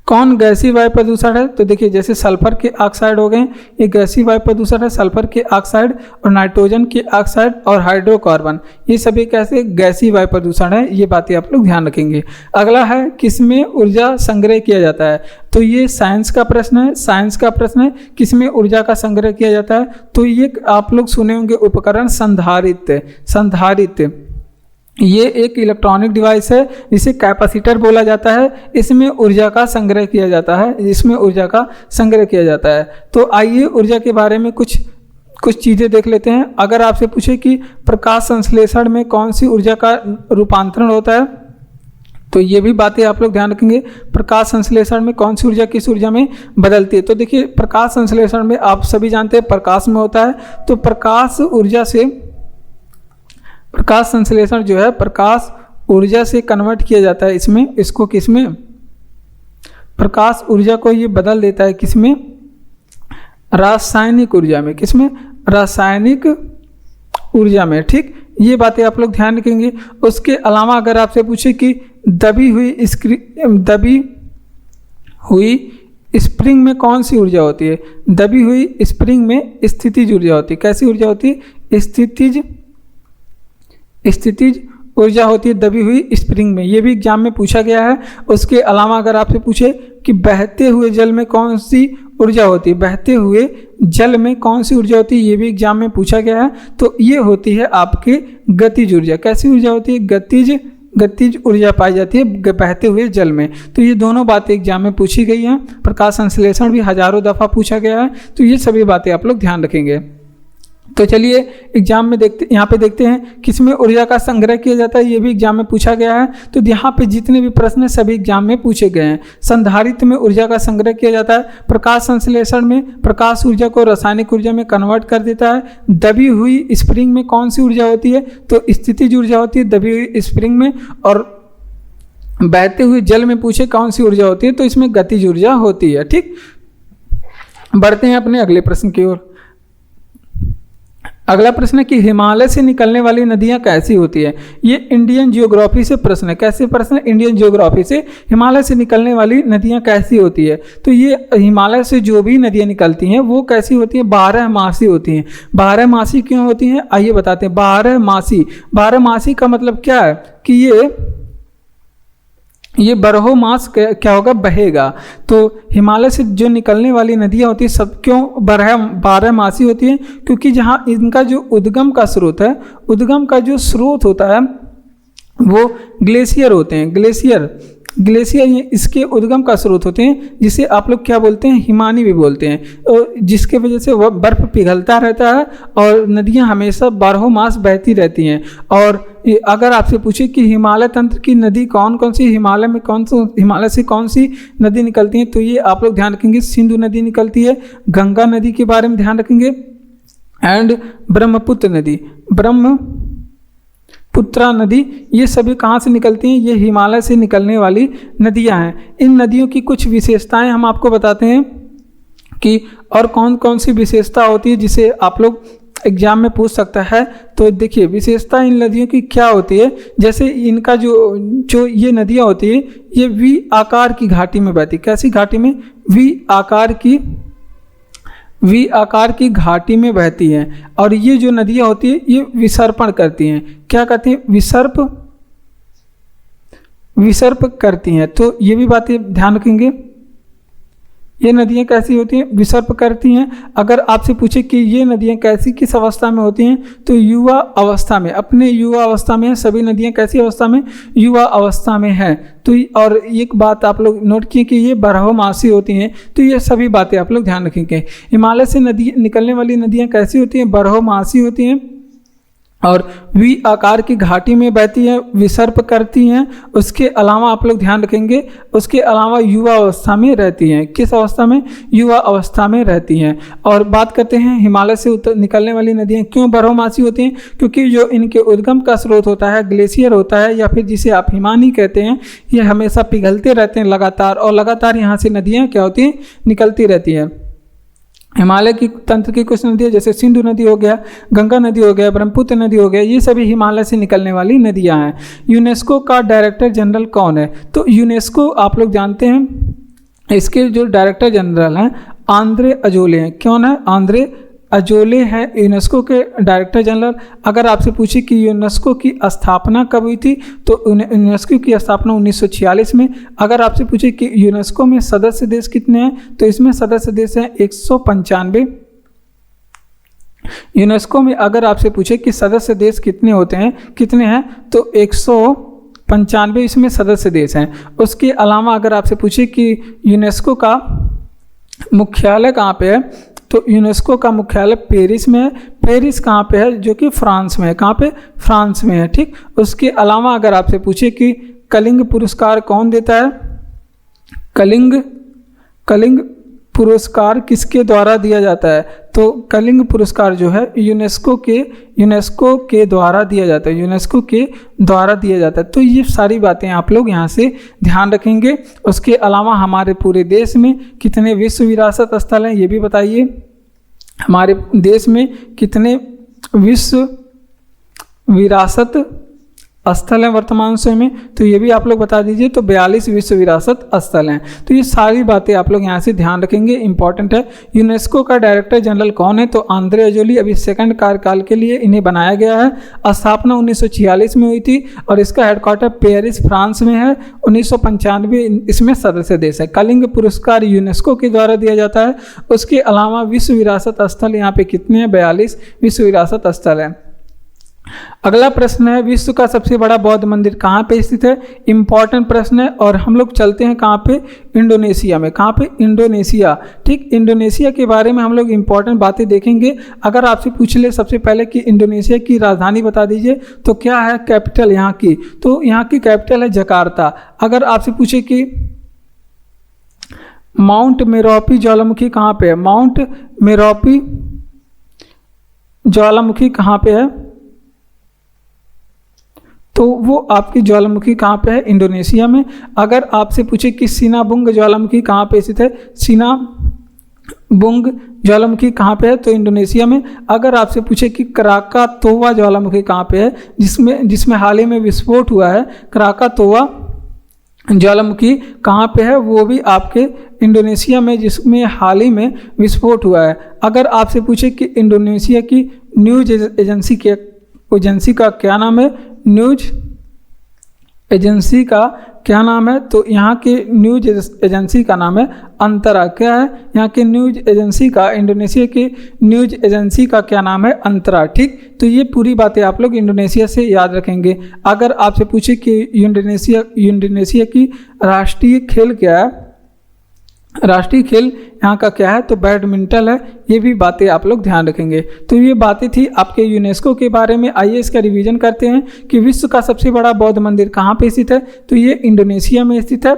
A: कौन गैसीय वायु प्रदूषण है? तो देखिए जैसे सल्फर के ऑक्साइड हो गए, ये गैसीय वायु प्रदूषण है। सल्फर के ऑक्साइड और नाइट्रोजन के ऑक्साइड और हाइड्रोकार्बन, ये सभी कैसे गैसीय वायु प्रदूषण है, ये बातें आप लोग ध्यान रखेंगे। अगला है किसमें ऊर्जा संग्रह किया जाता है? तो ये साइंस का प्रश्न है, किसमें ऊर्जा का संग्रह किया जाता है? तो ये आप लोग सुने होंगे उपकरण संधारित्र। ये एक इलेक्ट्रॉनिक डिवाइस है जिसे कैपेसिटर बोला जाता है। इसमें ऊर्जा का संग्रह किया जाता है। तो आइए ऊर्जा के बारे में कुछ चीज़ें देख लेते हैं। अगर आपसे पूछे कि प्रकाश संश्लेषण में कौन सी ऊर्जा का रूपांतरण होता है, तो ये भी बातें आप लोग ध्यान रखेंगे। प्रकाश संश्लेषण में कौन सी ऊर्जा किस ऊर्जा में बदलती है? तो देखिए प्रकाश संश्लेषण में आप सभी जानते हैं प्रकाश में होता है। तो प्रकाश ऊर्जा से प्रकाश संश्लेषण जो है प्रकाश ऊर्जा से कन्वर्ट किया जाता है इसको किसमें? प्रकाश ऊर्जा को ये बदल देता है किसमें? रासायनिक ऊर्जा में। किसमें? रासायनिक ऊर्जा में, ठीक। ये बातें आप लोग ध्यान रखेंगे। उसके अलावा अगर आपसे पूछे कि दबी हुई स्प्रिंग में कौन सी ऊर्जा होती है? दबी हुई स्प्रिंग में स्थितिज ऊर्जा होती है। कैसी ऊर्जा होती है? स्थितिज ऊर्जा होती है दबी हुई स्प्रिंग में। ये भी एग्जाम में पूछा गया है। उसके अलावा अगर आपसे पूछे कि बहते हुए जल में कौन सी ऊर्जा होती है? बहते हुए जल में कौन सी ऊर्जा होती है? ये भी एग्जाम में पूछा गया है। तो ये होती है आपके गतिज ऊर्जा। कैसी ऊर्जा होती है? गतिज ऊर्जा पाई जाती है बहते हुए जल में। तो ये दोनों बातें एग्जाम में पूछी गई हैं। प्रकाश संश्लेषण भी हजारों दफ़ा पूछा गया है। तो ये सभी बातें आप लोग ध्यान रखेंगे। तो चलिए एग्जाम में यहाँ पे देखते हैं किसमें ऊर्जा का संग्रह किया जाता है। ये भी एग्जाम में पूछा गया है। तो यहाँ पे जितने भी प्रश्न हैं सभी एग्जाम में पूछे गए हैं। संधारित्र में ऊर्जा का संग्रह किया जाता है। प्रकाश संश्लेषण में प्रकाश ऊर्जा को रासायनिक ऊर्जा में कन्वर्ट कर देता है। दबी हुई स्प्रिंग में कौन सी ऊर्जा होती है? तो स्थितिज ऊर्जा होती है दबी हुई स्प्रिंग में। और बहते हुए जल में पूछे कौन सी ऊर्जा होती है? तो इसमें गतिज ऊर्जा होती है, ठीक। बढ़ते हैं अपने अगले प्रश्न की ओर। अगला प्रश्न है कि हिमालय से निकलने वाली नदियां कैसी होती है? ये इंडियन जियोग्राफी से प्रश्न है। कैसे प्रश्न है? इंडियन जियोग्राफी से हिमालय से निकलने वाली नदियां कैसी होती है? तो ये हिमालय से जो भी नदियां निकलती हैं वो कैसी होती हैं? 12मासी होती हैं। 12मासी क्यों होती हैं? आइए बताते हैं। 12मासी का मतलब क्या है कि ये बारहों मास क्या होगा? बहेगा। तो हिमालय से जो निकलने वाली नदियाँ होती है सब क्यों 12मासी होती हैं? क्योंकि जहाँ इनका जो उद्गम का स्रोत होता है वो ग्लेशियर होते हैं। ग्लेशियर ये इसके उद्गम का स्रोत होते हैं, जिसे आप लोग क्या बोलते हैं? हिमानी भी बोलते हैं। और जिसके वजह से वह बर्फ पिघलता रहता है और नदियां हमेशा 12 मास बहती रहती हैं। और अगर आपसे पूछे कि हिमालय तंत्र की नदी कौन कौन सी, हिमालय से कौन सी नदी निकलती हैं, तो ये आप लोग ध्यान रखेंगे। सिंधु नदी निकलती है, गंगा नदी के बारे में ध्यान रखेंगे, एंड ब्रह्मपुत्र नदी, ये सभी कहाँ से निकलती हैं? ये हिमालय से निकलने वाली नदियां हैं। इन नदियों की कुछ विशेषताएं हम आपको बताते हैं कि और कौन कौन सी विशेषता होती है जिसे आप लोग एग्जाम में पूछ सकता है। तो देखिए विशेषता इन नदियों की क्या होती है। जैसे इनका जो ये नदियां होती है ये वी आकार की घाटी में बहती। कैसी घाटी में? वी आकार की घाटी में बहती हैं। और ये जो नदियाँ होती हैं ये विसर्पण करती हैं। क्या करती हैं? विसर्प करती हैं। तो ये भी बातें ध्यान रखेंगे। ये नदियाँ कैसी होती हैं? विसर्प करती हैं। अगर आपसे पूछे कि ये नदियाँ कैसी किस अवस्था में होती हैं, तो युवा अवस्था में, अपने युवा अवस्था में है। सभी नदियाँ कैसी अवस्था में? युवा अवस्था में है। तो और एक बात आप लोग नोट किए कि ये 12मासी होती हैं। तो ये सभी बातें आप लोग ध्यान रखेंगे। हिमालय से निकलने वाली नदियाँ कैसी होती हैं? 12मासी होती हैं। और वी आकार की घाटी में बहती हैं, विसर्प करती हैं। उसके अलावा आप लोग ध्यान रखेंगे, उसके अलावा युवा अवस्था में रहती हैं। किस अवस्था में? युवा अवस्था में रहती हैं। और बात करते हैं हिमालय से निकलने वाली नदियाँ क्यों बारहमासी होती हैं? क्योंकि जो इनके उद्गम का स्रोत होता है, ग्लेशियर होता है या फिर जिसे आप हिमानी कहते हैं, ये हमेशा पिघलते रहते हैं लगातार, और लगातार यहाँ से नदियाँ क्या होती हैं? निकलती रहती हैं। हिमालय की तंत्र की कुछ नदियाँ जैसे सिंधु नदी हो गया, गंगा नदी हो गया, ब्रह्मपुत्र नदी हो गया, ये सभी हिमालय से निकलने वाली नदियाँ हैं। यूनेस्को का डायरेक्टर जनरल कौन है? तो यूनेस्को आप लोग जानते हैं, इसके जो डायरेक्टर जनरल हैं आंद्रे अजोले हैं। कौन है? आंद्रे अजोले हैं यूनेस्को के डायरेक्टर जनरल। अगर आपसे पूछे कि यूनेस्को की स्थापना कब हुई थी, तो यूनेस्को की स्थापना 1946 में। अगर आपसे पूछे कि यूनेस्को में सदस्य देश कितने हैं, तो इसमें सदस्य देश हैं 195। यूनेस्को में अगर आपसे पूछे कि सदस्य देश कितने हैं, तो 195 इसमें सदस्य देश हैं। उसके अलावा अगर आपसे पूछे कि यूनेस्को का मुख्यालय कहाँ पे है, तो यूनेस्को का मुख्यालय पेरिस में है। पेरिस कहाँ पे है? जो कि फ्रांस में है। कहाँ पे? फ्रांस में है। ठीक। उसके अलावा अगर आपसे पूछे कि कलिंग पुरस्कार कौन देता है, कलिंग पुरस्कार किसके द्वारा दिया जाता है, तो कलिंग पुरस्कार जो है यूनेस्को के द्वारा दिया जाता है, यूनेस्को के द्वारा दिया जाता है। तो ये सारी बातें आप लोग यहाँ से ध्यान रखेंगे। उसके अलावा हमारे पूरे देश में कितने विश्व विरासत स्थल हैं, ये भी बताइए। हमारे देश में कितने विश्व विरासत स्थल हैं वर्तमान समय में, तो ये भी आप लोग बता दीजिए। तो 42 विश्व विरासत स्थल हैं। तो ये सारी बातें आप लोग यहाँ से ध्यान रखेंगे, इंपॉर्टेंट है। यूनेस्को का डायरेक्टर जनरल कौन है, तो आंद्रे अजोली। अभी सेकंड कार्यकाल के लिए इन्हें बनाया गया है। स्थापना 1946 में हुई थी और इसका हेडक्वार्टर पेरिस फ्रांस में है। 1995 इसमें सदस्य देश है। कलिंग पुरस्कार यूनेस्को के द्वारा दिया जाता है। उसके अलावा विश्व विरासत स्थल यहाँ पे कितने हैं? 42 विश्व विरासत स्थल है। अगला प्रश्न है, विश्व का सबसे बड़ा बौद्ध मंदिर कहाँ पे स्थित है? इंपॉर्टेंट प्रश्न है। और हम लोग चलते हैं कहाँ पे? इंडोनेशिया में। कहाँ पे? इंडोनेशिया। ठीक। इंडोनेशिया के बारे में हम लोग इंपॉर्टेंट बातें देखेंगे। अगर आपसे पूछ ले सबसे पहले कि इंडोनेशिया की राजधानी बता दीजिए, तो क्या है कैपिटल यहाँ की? तो यहाँ की कैपिटल है जकार्ता। अगर आपसे पूछे कि माउंट मेरोपी ज्वालामुखी कहाँ पे है, माउंट मेरोपी ज्वालामुखी कहाँ पे है, तो वो आपकी ज्वालामुखी कहाँ पे है? इंडोनेशिया में। अगर आपसे पूछे कि सिनाबुंग ज्वालामुखी कहाँ पे स्थित है, सिनाबुंग ज्वालामुखी कहाँ पे है, तो इंडोनेशिया में। अगर आपसे पूछे कि क्राकातोवा ज्वालामुखी कहाँ पे है, जिसमें हाल ही में विस्फोट हुआ है, क्राकातोवा ज्वालामुखी कहाँ पे है, वो भी आपके इंडोनेशिया में, जिसमें हाल ही में विस्फोट हुआ है। अगर आपसे पूछे कि इंडोनेशिया की न्यूज एजेंसी का क्या नाम है, न्यूज एजेंसी का क्या नाम है, तो यहाँ के न्यूज एजेंसी का नाम है अंतरा। क्या है यहाँ के न्यूज एजेंसी का, इंडोनेशिया की न्यूज एजेंसी का क्या नाम है? अंतरा। ठीक। तो ये पूरी बातें आप लोग इंडोनेशिया से याद रखेंगे। अगर आपसे पूछे कि इंडोनेशिया की राष्ट्रीय खेल क्या है, राष्ट्रीय खेल यहाँ का क्या है, तो बैडमिंटन है। ये भी बातें आप लोग ध्यान रखेंगे। तो ये बातें थी आपके यूनेस्को के बारे में। आइए इसका रिवीजन करते हैं कि विश्व का सबसे बड़ा बौद्ध मंदिर कहाँ पे स्थित है, तो ये इंडोनेशिया में स्थित है,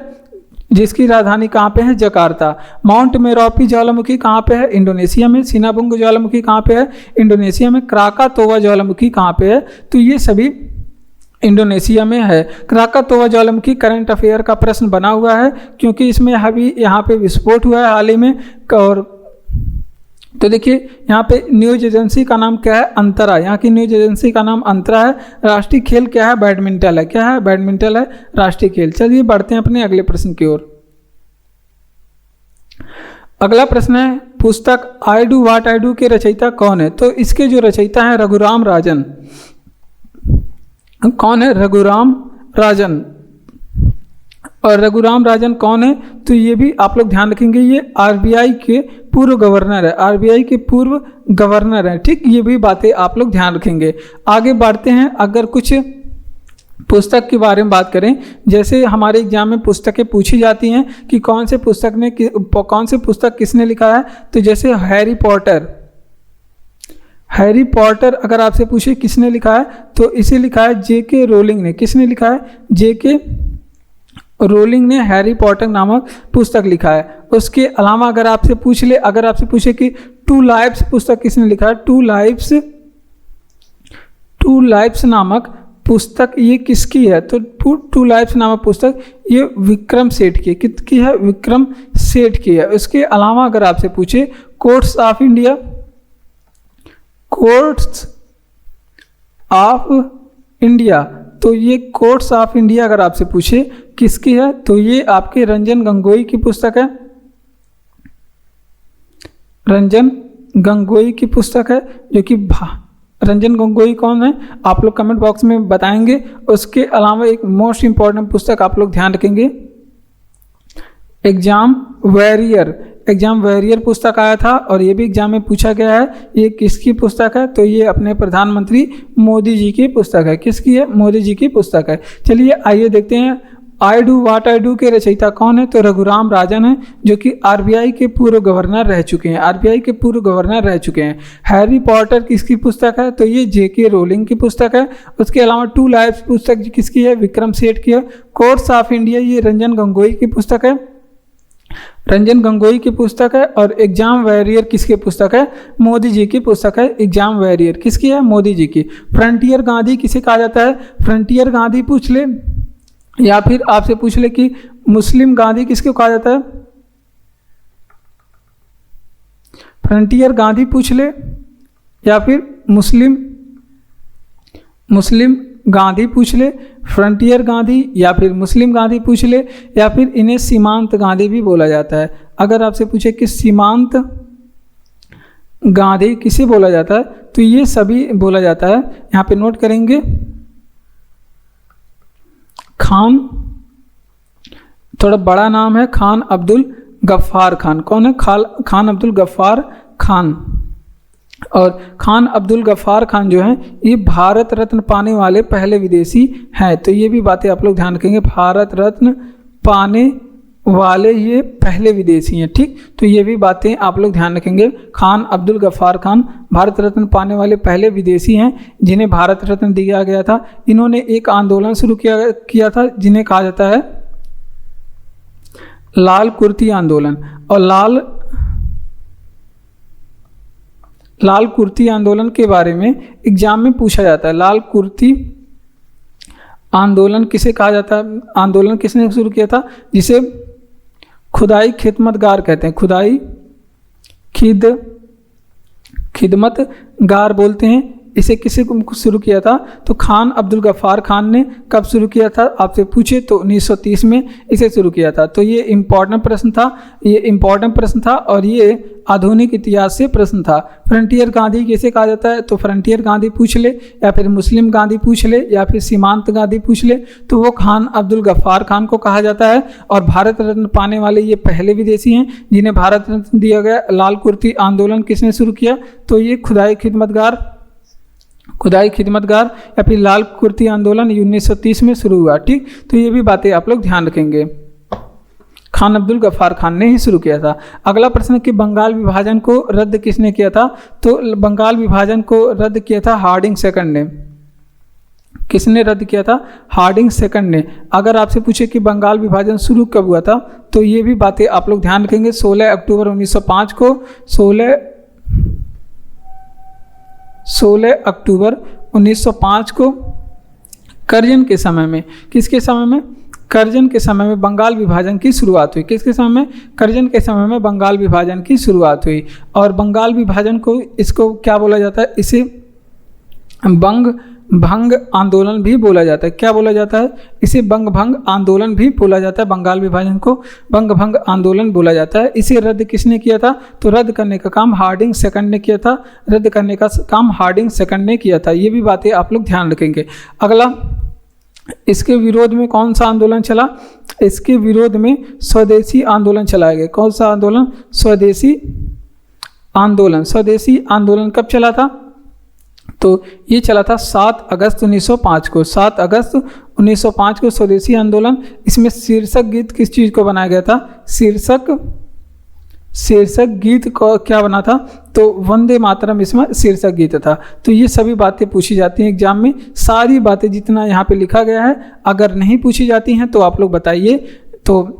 A: जिसकी राजधानी कहाँ पे है? जकार्ता। माउंट मेरोपी ज्वालामुखी कहाँ पे है? इंडोनेशिया में। सिनाबुंग ज्वालामुखी कहाँ पे है? इंडोनेशिया में। क्राकातोवा ज्वालामुखी कहाँ पे है, तो ये सभी इंडोनेशिया में है। क्राकातोवा ज्वालामुखी करंट अफेयर का प्रश्न बना हुआ है, क्योंकि इसमें अभी यहाँ पे विस्फोट हुआ है हाल ही में। और तो देखिए यहाँ पे न्यूज एजेंसी का नाम क्या है? अंतरा। यहाँ की न्यूज एजेंसी का नाम अंतरा है। राष्ट्रीय खेल क्या है? बैडमिंटन है। क्या है? बैडमिंटन है राष्ट्रीय खेल। चलिए बढ़ते हैं अपने अगले प्रश्न की ओर। अगला प्रश्न है, पुस्तक I do what I do के रचयिता कौन है? तो इसके जो रचयिता है रघुराम राजन। कौन है? रघुराम राजन। और रघुराम राजन कौन है, तो ये भी आप लोग ध्यान रखेंगे। ये आरबीआई के पूर्व गवर्नर है, आरबीआई के पूर्व गवर्नर है। ठीक। ये भी बातें आप लोग ध्यान रखेंगे। आगे बढ़ते हैं। अगर कुछ पुस्तक के बारे में बात करें, जैसे हमारे एग्जाम में पुस्तकें पूछी जाती हैं कि कौन से पुस्तक किसने लिखा है, तो जैसे हैरी हैरी पॉटर अगर आपसे पूछे किसने लिखा है तो इसे लिखा है जेके रोलिंग ने। किसने लिखा है? जेके रोलिंग ने हैरी पॉटर नामक पुस्तक लिखा है। उसके अलावा अगर आपसे पूछे कि टू लाइव्स पुस्तक किसने लिखा है, टू लाइव्स नामक पुस्तक ये किसकी है? तो टू लाइव्स नामक पुस्तक ये विक्रम सेठ की है। किसकी है? विक्रम सेठ की है। उसके अलावा अगर आपसे पूछे कोर्ट्स ऑफ इंडिया तो ये कोर्ट्स ऑफ इंडिया अगर आपसे पूछे किसकी है तो ये आपके रंजन गोगोई की पुस्तक है। रंजन गोगोई की पुस्तक है, जो कि रंजन गोगोई कौन है आप लोग कमेंट बॉक्स में बताएंगे। उसके अलावा एक मोस्ट इंपॉर्टेंट पुस्तक आप लोग ध्यान रखेंगे, एग्जाम वॉरियर पुस्तक आया था और ये भी एग्जाम में पूछा गया है। ये किसकी पुस्तक है? तो ये अपने प्रधानमंत्री मोदी जी की पुस्तक है। किसकी है? मोदी जी की पुस्तक है। चलिए आइए देखते हैं I do what I do के रचयिता कौन है? तो रघुराम राजन है, जो कि आरबीआई के पूर्व गवर्नर रह चुके हैं। हैरी पॉटर किसकी पुस्तक है? तो ये जेके रोलिंग की पुस्तक है। उसके अलावा टू लाइव्स पुस्तक किसकी है? विक्रम सेठ की है। कोर्ट्स ऑफ इंडिया ये रंजन गोगोई की पुस्तक है। और एग्जाम वॉरियर किसकी पुस्तक है? मोदी जी की पुस्तक है। एग्जाम वॉरियर किसकी है? मोदी जी की। फ्रंटियर गांधी किसे कहा जाता है? फ्रंटियर गांधी पूछ ले या फिर आपसे पूछ ले कि मुस्लिम गांधी किसको कहा जाता है? फ्रंटियर गांधी पूछ ले या फिर मुस्लिम गांधी पूछ ले, फ्रंटियर गांधी या फिर मुस्लिम गांधी पूछ ले, या फिर इन्हें सीमांत गांधी भी बोला जाता है। अगर आपसे पूछे कि सीमांत गांधी किसे बोला जाता है तो ये सभी बोला जाता है। यहाँ पे नोट करेंगे खान, थोड़ा बड़ा नाम है, खान अब्दुल गफ्फार खान। कौन है? खान अब्दुल गफ्फार खान। और खान अब्दुल गफ्फार खान जो हैं ये भारत रत्न पाने वाले पहले विदेशी हैं। तो ये भी बातें आप लोग ध्यान रखेंगे, भारत रत्न पाने वाले ये पहले विदेशी हैं। ठीक, तो ये भी बातें आप लोग ध्यान रखेंगे। खान अब्दुल गफ्फार खान भारत रत्न पाने वाले पहले विदेशी हैं जिन्हें भारत रत्न दिया गया था। इन्होंने एक आंदोलन शुरू किया था जिन्हें कहा जाता है लाल कुर्ती आंदोलन। और लाल कुर्ती आंदोलन के बारे में एग्जाम में पूछा जाता है। लाल कुर्ती आंदोलन किसे कहा जाता है? आंदोलन किसने शुरू किया था? जिसे खुदाई खिदमतगार कहते हैं। खुदाई खिदमतगार बोलते हैं। इसे किसी को शुरू किया था? तो खान अब्दुल गफ्फार खान ने कब शुरू किया था आपसे पूछे तो 1930 में इसे शुरू किया था। तो ये इम्पॉर्टेंट प्रश्न था और ये आधुनिक इतिहास से प्रश्न था। फ्रंटियर गांधी किसे कहा जाता है? तो फ्रंटियर गांधी पूछ ले या फिर मुस्लिम गांधी पूछ ले या फिर सीमांत गांधी पूछ ले तो वो खान अब्दुल गफ्फार खान को कहा जाता है। और भारत रत्न पाने वाले ये पहले विदेशी हैं जिन्हें भारत रत्न दिया गया। लाल कुर्ती आंदोलन किसने शुरू किया? तो ये खुदाई खिदमतगार या फिर लाल कुर्ती आंदोलन 1930 में शुरू हुआ। ठीक, तो ये भी बातें आप लोग ध्यान रखेंगे, खान अब्दुल गफ्फार खान ने ही शुरू किया था। अगला प्रश्न कि बंगाल विभाजन को रद्द किसने किया था? तो बंगाल विभाजन को रद्द किया था हार्डिंग सेकंड ने। किसने रद्द किया था? हार्डिंग सेकंड ने। अगर आपसे पूछे कि बंगाल विभाजन शुरू कब हुआ था तो ये भी बातें आप लोग ध्यान रखेंगे। 16 अक्टूबर 1905 को 16 अक्टूबर 1905 को करजन के समय में, किसके समय में? करजन के समय में बंगाल विभाजन की शुरुआत हुई। किसके समय में? करजन के समय में बंगाल विभाजन की शुरुआत हुई। और बंगाल विभाजन को इसको क्या बोला जाता है? इसे बंग भंग आंदोलन भी बोला जाता है। क्या बोला जाता है? इसे बंग भंग आंदोलन भी बोला जाता है। बंगाल विभाजन को बंग भंग आंदोलन बोला जाता है। इसे रद्द किसने किया था? तो रद्द करने का काम हार्डिंग सेकंड ने किया था। रद्द करने का काम हार्डिंग सेकंड ने किया था। ये भी बातें आप लोग ध्यान रखेंगे। अगला, इसके विरोध में कौन सा आंदोलन चला? इसके विरोध में स्वदेशी आंदोलन चलाया गया। कौन सा आंदोलन? स्वदेशी आंदोलन। स्वदेशी आंदोलन कब चला था? तो ये चला था 7 अगस्त 1905 को। 7 अगस्त 1905 को स्वदेशी आंदोलन। इसमें शीर्षक गीत किस चीज़ को बनाया गया था? शीर्षक शीर्षक गीत को क्या बना था, तो वंदे मातरम इसमें शीर्षक गीत था। तो ये सभी बातें पूछी जाती हैं एग्जाम में, सारी बातें जितना यहाँ पे लिखा गया है। अगर नहीं पूछी जाती हैं तो आप लोग बताइए। तो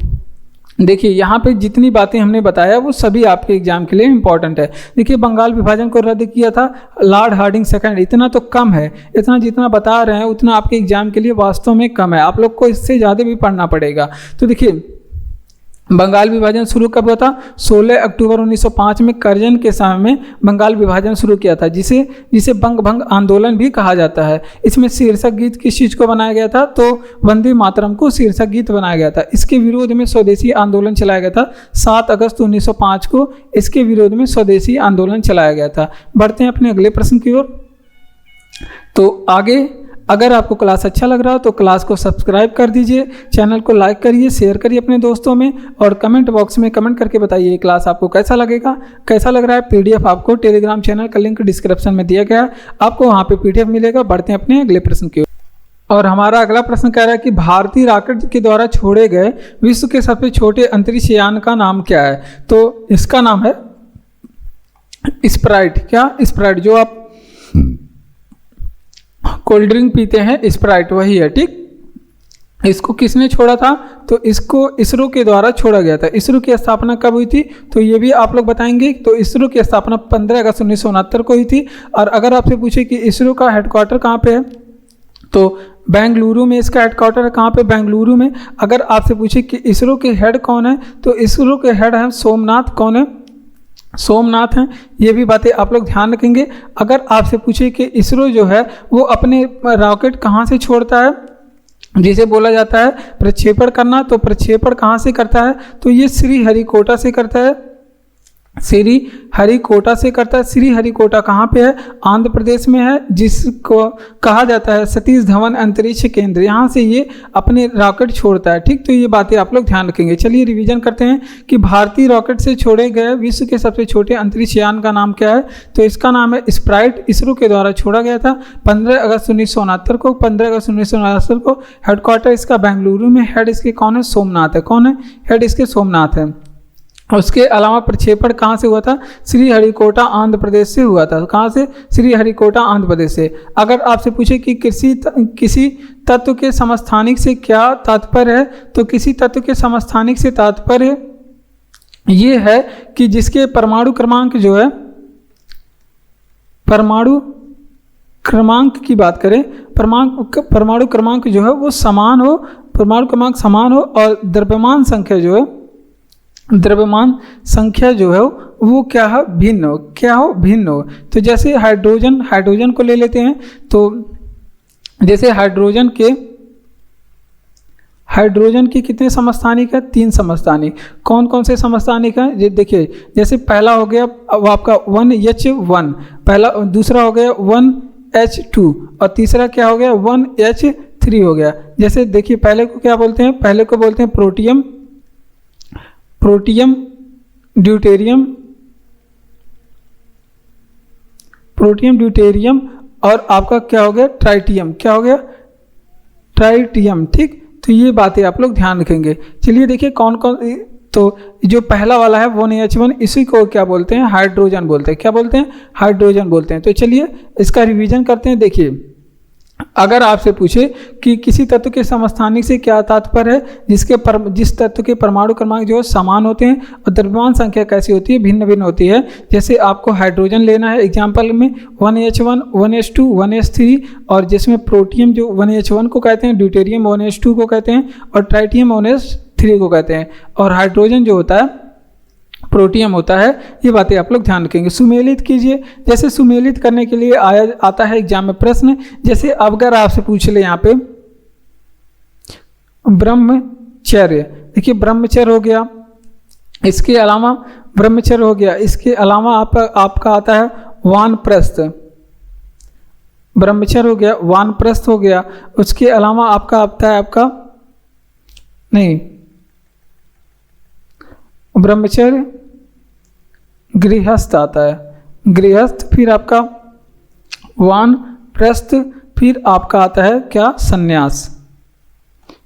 A: देखिए यहाँ पे जितनी बातें हमने बताया वो सभी आपके एग्जाम के लिए इंपॉर्टेंट है। देखिए बंगाल विभाजन को रद्द किया था लॉर्ड हार्डिंग सेकंड, इतना तो कम है, इतना जितना बता रहे हैं उतना आपके एग्जाम के लिए वास्तव में कम है, आप लोग को इससे ज़्यादा भी पढ़ना पड़ेगा। तो देखिए बंगाल विभाजन शुरू कब हुआ था, 16 अक्टूबर 1905 में करजन के समय में बंगाल विभाजन शुरू किया था, जिसे बंग भंग आंदोलन भी कहा जाता है। इसमें शीर्षक गीत किस चीज़ को बनाया गया था, तो वंदे मातरम को शीर्षक गीत बनाया गया था। इसके विरोध में स्वदेशी आंदोलन चलाया गया था 7 अगस्त 1905 को, इसके विरोध में स्वदेशी आंदोलन चलाया गया था। बढ़ते हैं अपने अगले प्रश्न की ओर। तो आगे अगर आपको क्लास अच्छा लग रहा हो तो क्लास को सब्सक्राइब कर दीजिए, चैनल को लाइक करिए, शेयर करिए अपने दोस्तों में, और कमेंट बॉक्स में कमेंट करके बताइए क्लास आपको कैसा लग रहा है। पीडीएफ आपको टेलीग्राम चैनल का लिंक डिस्क्रिप्शन में दिया गया है, आपको वहाँ पे पीडीएफ मिलेगा। बढ़ते हैं अपने अगले प्रश्न की ओर। और हमारा अगला प्रश्न कह रहा है कि भारतीय रॉकेट के द्वारा छोड़े गए विश्व के सबसे छोटे अंतरिक्ष यान का नाम क्या है, तो इसका नाम है स्प्राइट। क्या स्प्राइट, जो आप कोल्ड ड्रिंक पीते हैं स्प्राइट, वही है, ठीक। इसको किसने छोड़ा था, तो इसको इसरो के द्वारा छोड़ा गया था। इसरो की स्थापना कब हुई थी, तो ये भी आप लोग बताएंगे। तो इसरो की स्थापना 15 अगस्त 1969 को हुई थी। और अगर आपसे पूछे कि इसरो का हेडक्वार्टर कहाँ पे है, तो बेंगलुरु में इसका हेडक्वार्टर है। कहाँ पे, बेंगलुरु में। अगर आपसे पूछे कि इसरो के हेड कौन है, तो इसरो के हेड है सोमनाथ। कौन है, सोमनाथ हैं। ये भी बातें आप लोग ध्यान रखेंगे। अगर आपसे पूछे कि इसरो जो है वो अपने रॉकेट कहाँ से छोड़ता है, जिसे बोला जाता है प्रक्षेपण करना, तो प्रक्षेपण कहाँ से करता है, तो ये श्रीहरिकोटा से करता है। श्रीहरिकोटा से करता है। श्रीहरिकोटा कहाँ पे है, आंध्र प्रदेश में है, जिसको कहा जाता है सतीश धवन अंतरिक्ष केंद्र। यहाँ से ये अपने रॉकेट छोड़ता है, ठीक। तो ये बातें आप लोग ध्यान रखेंगे। चलिए रिवीजन करते हैं कि भारतीय रॉकेट से छोड़े गए विश्व के सबसे छोटे अंतरिक्ष यान का नाम क्या है, तो इसका नाम है स्प्राइट। इसरो के द्वारा छोड़ा गया था 15 अगस्त 1969 को। 15 अगस्त 1969 को। हेडक्वार्टर इसका बेंगलुरु में। हेड इसके कौन है, सोमनाथ है। कौन है, हेड इसके सोमनाथ है। उसके अलावा प्रक्षेपण कहाँ से हुआ था, श्रीहरिकोटा आंध्र प्रदेश से हुआ था। कहाँ से, श्रीहरिकोटा आंध्र प्रदेश से। अगर आपसे पूछे कि किसी तत्व के समस्थानिक से क्या तात्पर्य है, तो किसी तत्व के समस्थानिक से तात्पर्य ये है कि जिसके परमाणु क्रमांक जो है, परमाणु क्रमांक की बात करें, परमाणु क्रमांक जो है वो समान हो, परमाणु क्रमांक समान हो, और द्रव्यमान संख्या जो है, द्रव्यमान संख्या जो है वो क्या है, भिन्न हो। क्या हो, भिन्न हो। तो जैसे हाइड्रोजन को ले लेते हैं, तो जैसे हाइड्रोजन के कितने समस्थानिक है, 3 समस्थानिक। कौन कौन से समस्थानिक हैं, ये देखिए। जैसे पहला हो गया अब आपका 1H1, पहला। दूसरा हो गया 1H2, और तीसरा क्या हो गया, 1H3 हो गया। जैसे देखिए पहले को क्या बोलते हैं, पहले को बोलते हैं प्रोटियम ड्यूटेरियम, और आपका क्या हो गया, ट्राइटियम। क्या हो गया, ट्राइटियम, ठीक। तो ये बातें आप लोग ध्यान रखेंगे। चलिए देखिए कौन कौन, तो जो पहला वाला है 1H1, इसी को क्या बोलते हैं, हाइड्रोजन बोलते हैं। क्या बोलते हैं, हाइड्रोजन बोलते हैं। तो चलिए इसका रिवीजन करते हैं। देखिए अगर आपसे पूछे कि किसी तत्व के समस्थानिक से क्या तात्पर्य है, जिस तत्व के परमाणु क्रमांक जो है समान होते हैं, और द्रव्यमान संख्या कैसी होती है, भिन्न भिन्न होती है। जैसे आपको हाइड्रोजन लेना है एग्जाम्पल में 1H1, 1H2, 1H3, और जिसमें प्रोटियम जो 1H1 को कहते हैं, ड्यूटेरियम 1H2 को कहते हैं, और ट्राइटियम 1H3 को कहते हैं, और हाइड्रोजन जो होता है प्रोटियम होता है। ये बातें आप लोग ध्यान रखेंगे। सुमेलित कीजिए। जैसे सुमेलित करने के लिए आता है एग्जाम में प्रश्न, जैसे अगर आपसे पूछ ले यहाँ पे ब्रह्मचर्य, देखिए ब्रह्मचर्य हो गया, इसके अलावा ब्रह्मचर्य हो गया, इसके अलावा आपका आता है वानप्रस्थ। ब्रह्मचर्य हो गया, वानप्रस्थ हो गया, उसके अलावा आपका आता है ब्रह्मचर्य, गृहस्थ आता है, गृहस्थ, फिर आपका वानप्रस्थ, फिर आपका आता है क्या, सन्यास।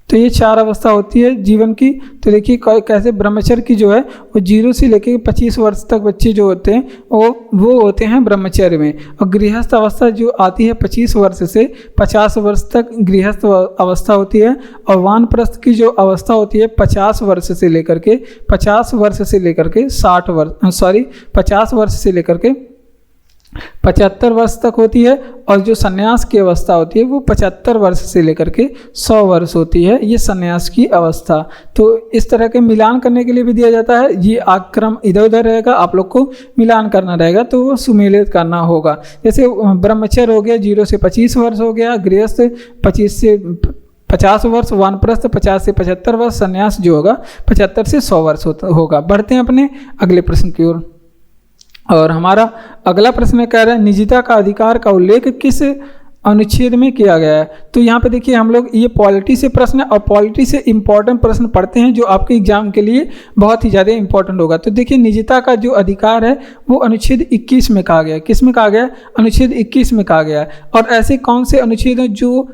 A: तो ये 4 अवस्था होती है जीवन की। तो देखिए कैसे ब्रह्मचर्य की जो है वो 0 से लेकर 25 वर्ष तक बच्चे जो होते हैं वो होते हैं ब्रह्मचर्य में। और गृहस्थ अवस्था जो आती है 25 वर्ष से 50 वर्ष तक गृहस्थ अवस्था होती है। और वानप्रस्थ की जो अवस्था होती है 50 वर्ष से लेकर के 50 वर्ष से लेकर के 50 वर्ष से लेकर के 75 वर्ष तक होती है। और जो सन्यास की अवस्था होती है वो 75 वर्ष से लेकर के 100 वर्ष होती है, ये सन्यास की अवस्था। तो इस तरह के मिलान करने के लिए भी दिया जाता है। ये आक्रम इधर उधर रहेगा, आप लोग को मिलान करना रहेगा तो वो सुमेलित करना होगा। जैसे ब्रह्मचर्य हो गया 0 से 25 वर्ष हो गया, गृहस्थ 25 से 50 वर्ष, वानप्रस्थ 50 से 75 वर्ष, सन्यास जो होगा 75 से 100 वर्ष होगा। बढ़ते हैं अपने अगले प्रश्न की ओर। और हमारा अगला प्रश्न कह रहा है निजता का अधिकार का उल्लेख किस अनुच्छेद में किया गया है। तो यहाँ पे देखिए हम लोग ये पॉलिटी से प्रश्न है और पॉलिटी से इम्पॉर्टेंट प्रश्न पढ़ते हैं जो आपके एग्जाम के लिए बहुत ही ज़्यादा इंपॉर्टेंट होगा। तो देखिए निजता का जो अधिकार है वो अनुच्छेद 21 में कहा गया है। किस में कहा गया है? अनुच्छेद 21 में कहा गया है। और ऐसे कौन से अनुच्छेद हैं जो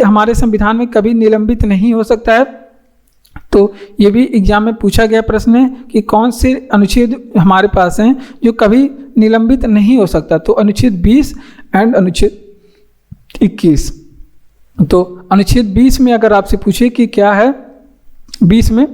A: हमारे संविधान में कभी निलंबित नहीं हो सकता है? तो ये भी एग्जाम में पूछा गया प्रश्न है कि कौन से अनुच्छेद हमारे पास हैं जो कभी निलंबित नहीं हो सकता। तो अनुच्छेद 20 एंड अनुच्छेद 21। तो अनुच्छेद 20 में अगर आपसे पूछे कि क्या है 20 में,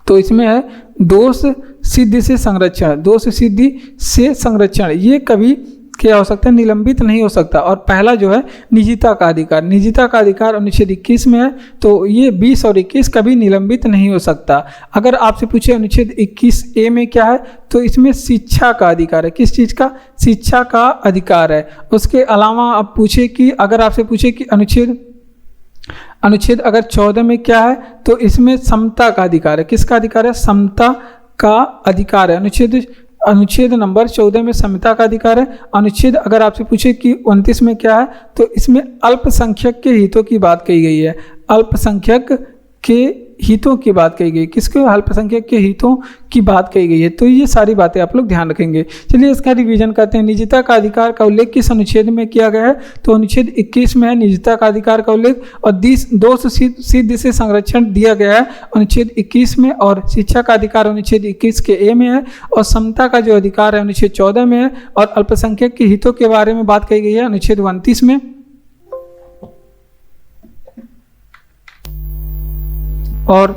A: तो इसमें है दोष सिद्धि से संरक्षण। दोष सिद्धि से संरक्षण ये कभी क्या हो सकता है? निलंबित नहीं हो सकता। और पहला जो है निजता का अधिकार, निजता का अधिकार अनुच्छेद 21 में है। तो ये 20 और 21 कभी निलंबित नहीं हो सकता। अगर आपसे पूछे अनुच्छेद 21A में क्या है, तो इसमें शिक्षा का अधिकार है। किस चीज़ का? शिक्षा का अधिकार है। उसके अलावा आप पूछे कि अगर आपसे पूछे कि अनुच्छेद अगर 14 में क्या है, तो इसमें समता का अधिकार है। किसका अधिकार है? समता का अधिकार है। अनुच्छेद नंबर 14 में समता का अधिकार है। अनुच्छेद अगर आपसे पूछे कि 29 में क्या है, तो इसमें अल्पसंख्यक के हितों की बात कही गई है। अल्पसंख्यक के हितों की बात कही गई। किसके? अल्पसंख्यक के हितों की बात कही गई है। तो ये सारी बातें आप लोग ध्यान रखेंगे। चलिए इसका रिवीजन करते हैं। निजता का अधिकार का उल्लेख किस अनुच्छेद में किया गया है? तो अनुच्छेद 21 में है निजता का अधिकार का उल्लेख। और दोष सिद्धि से संरक्षण दिया गया है अनुच्छेद 21 में। और शिक्षा का अधिकार अनुच्छेद 21 के ए में है। और समता का जो अधिकार है अनुच्छेद 14 में है। और अल्पसंख्यक के हितों के बारे में बात कही गई है अनुच्छेद 29 में। और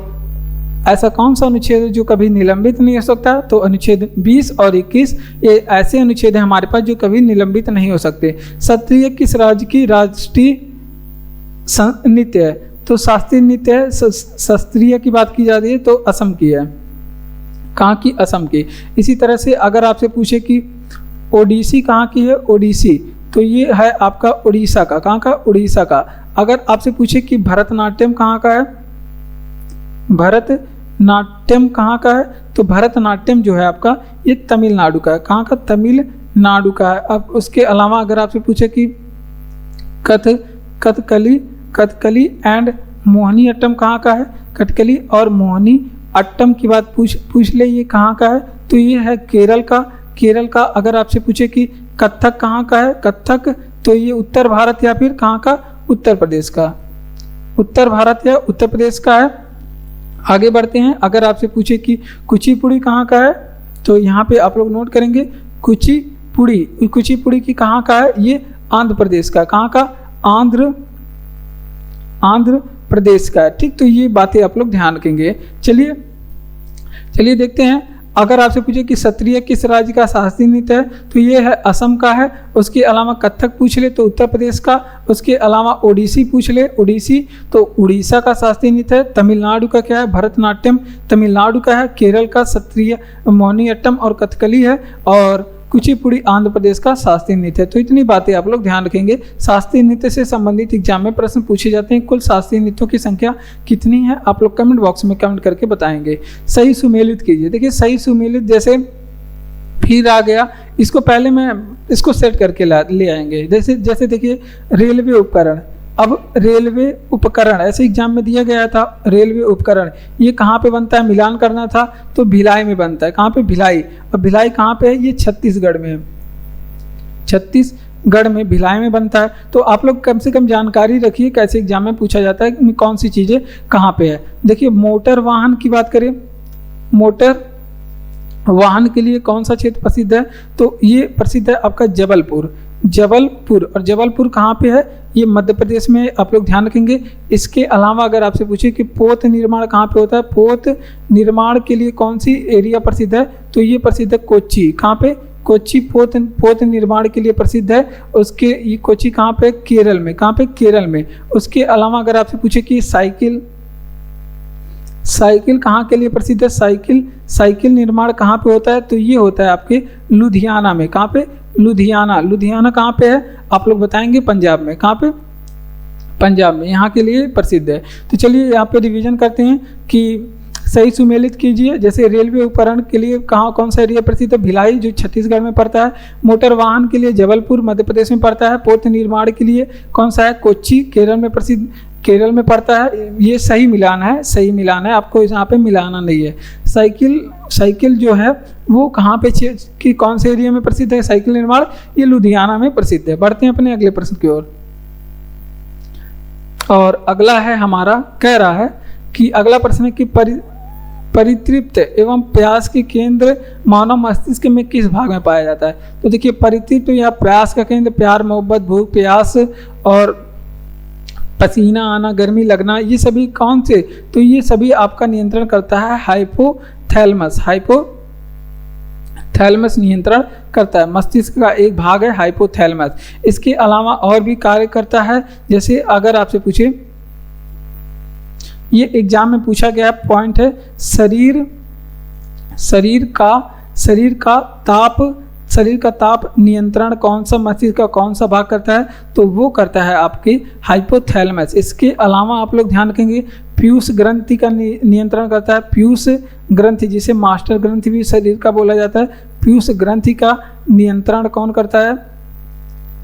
A: ऐसा कौन सा अनुच्छेद है जो कभी निलंबित नहीं हो सकता? तो अनुच्छेद 20 और 21 ये ऐसे अनुच्छेद हैं हमारे पास जो कभी निलंबित नहीं हो सकते। क्षत्रिय किस राज्य की राष्ट्रीय नृत्य है? तो शास्त्रीय नृत्य है। शास्त्रीय की बात की जाती है तो असम की है। कहाँ की? असम की। इसी तरह से अगर आपसे पूछे कि ओडिसी कहाँ की है? ओडिसी तो ये है आपका उड़ीसा का। कहाँ का? उड़ीसा का। अगर आपसे पूछे कि भरतनाट्यम कहाँ का है? भरतनाट्यम कहाँ का है? तो भरतनाट्यम जो है आपका ये तमिलनाडु का है। कहाँ का? तमिलनाडु का है। अब उसके अलावा अगर आपसे पूछे कि कथकली एंड मोहिनी अट्टम कहाँ का है? कथकली और मोहिनी अट्टम की बात पूछ ले, ये कहाँ का है? तो ये है केरल का। केरल का। अगर आपसे पूछे कि कथक कहाँ का है? कथक तो ये उत्तर भारत या फिर कहाँ का? उत्तर प्रदेश का। उत्तर भारत या उत्तर प्रदेश का है। आगे बढ़ते हैं। अगर आपसे पूछे कि कुचिपुड़ी कहाँ का है, तो यहाँ पे आप लोग नोट करेंगे कुचिपुड़ी की कहाँ का है? ये आंध्र प्रदेश का। कहाँ का? आंध्र प्रदेश का है। ठीक, तो ये बातें आप लोग ध्यान रखेंगे। चलिए देखते हैं। अगर आपसे पूछे कि क्षत्रिय किस राज्य का शास्त्रीय नृत्य है, तो ये है असम का है। उसके अलावा कथक पूछ ले तो उत्तर प्रदेश का। उसके अलावा ओडिसी पूछ ले, ओडिसी तो उड़ीसा का शास्त्रीय नृत्य है। तमिलनाडु का क्या है? भरतनाट्यम तमिलनाडु का है। केरल का क्षत्रिय मोहिनीअट्टम और कथकली है। और कुचिपुड़ी आंध्र प्रदेश का शास्त्रीय नृत्य है। तो इतनी बातें आप लोग ध्यान रखेंगे। शास्त्रीय नृत्य से संबंधित एग्जाम में प्रश्न पूछे जाते हैं। कुल शास्त्रीय नृत्यों की संख्या कितनी है? आप लोग कमेंट बॉक्स में कमेंट करके बताएंगे। सही सुमेलित कीजिए। देखिए सही सुमेलित जैसे फिर आ गया, इसको पहले मैं इसको सेट करके ले आएंगे। जैसे देखिए रेलवे उपकरण। अब रेलवे उपकरण ऐसे एग्जाम में दिया गया था। रेलवे उपकरण ये कहाँ पे बनता है? मिलान करना था तो भिलाई में बनता है। कहाँ पे? भिलाई। और भिलाई कहाँ पे है? ये छत्तीसगढ़ में है। छत्तीसगढ़ में भिलाई में बनता है। तो आप लोग कम से कम जानकारी रखिए कैसे एग्जाम में पूछा जाता है कि कौन सी चीज़ें कहाँ पे है। देखिए मोटर वाहन की बात करें, मोटर वाहन के लिए कौन सा क्षेत्र प्रसिद्ध है, तो ये प्रसिद्ध है आपका जबलपुर। जबलपुर, और जबलपुर कहाँ पे है, ये मध्य प्रदेश में, आप लोग ध्यान रखेंगे। इसके अलावा अगर आपसे पूछे कि पोत निर्माण कहाँ पे होता है, पोत निर्माण के लिए कौन सी एरिया प्रसिद्ध है, तो ये प्रसिद्ध है कोच्चि। कहाँ पे, कोच्चि पोत निर्माण के लिए प्रसिद्ध है। उसके ये कोच्चि कहाँ पे, केरल में। कहाँ पे, केरल में। उसके अलावा अगर आपसे पूछे कि साइकिल कहाँ के लिए प्रसिद्ध है, साइकिल निर्माण कहाँ पे होता है, तो ये होता है आपके लुधियाना में। कहाँ पे, लुधियाना कहाँ पे है, आप लोग बताएंगे, पंजाब में। कहाँ पे, पंजाब में, यहाँ के लिए प्रसिद्ध है। तो चलिए यहाँ पे रिवीजन करते हैं कि सही सुमेलित कीजिए। जैसे रेलवे उपकरण के लिए कहाँ कौन सा एरिया प्रसिद्ध है, भिलाई जो छत्तीसगढ़ में पड़ता है। मोटर वाहन के लिए जबलपुर मध्य प्रदेश में पड़ता है। पोत निर्माण के लिए कौन सा है, कोच्चि केरल में प्रसिद्ध, केरल में पड़ता है। ये सही मिलान है, सही मिलान है, आपको यहाँ पे मिलाना नहीं है। साइकिल जो है वो कहाँ पे कि कौन से एरिया में प्रसिद्ध है साइकिल निर्माण, ये लुधियाना में प्रसिद्ध है। बढ़ते हैं अपने अगले प्रश्न की ओर। और अगला है हमारा, कह रहा है कि अगला प्रश्न है कि परितृप्त एवं प्यास के केंद्र मानव मस्तिष्क में किस भाग में पाया जाता है। तो देखिए परितृप्त या प्यास का केंद्र, प्यार मोहब्बत भूख प्यास और पसीना आना गर्मी लगना, ये सभी कौन से, तो ये सभी आपका नियंत्रण करता है हाइपोथैलेमस। हाइपोथैलेमस नियंत्रण करता है, मस्तिष्क का एक भाग है हाइपोथैलेमस। इसके अलावा और भी कार्य करता है। जैसे अगर आपसे पूछे, ये एग्जाम में पूछा गया पॉइंट है, शरीर का ताप नियंत्रण कौन सा मस्तिष्क का कौन सा भाग करता है, तो वो करता है आपके हाइपोथैलेमस। इसके अलावा आप लोग ध्यान रखेंगे पीयूष ग्रंथि का नियंत्रण करता है। पीयूष ग्रंथि जिसे मास्टर ग्रंथि भी शरीर का बोला जाता है, पीयूष ग्रंथि का नियंत्रण कौन करता है,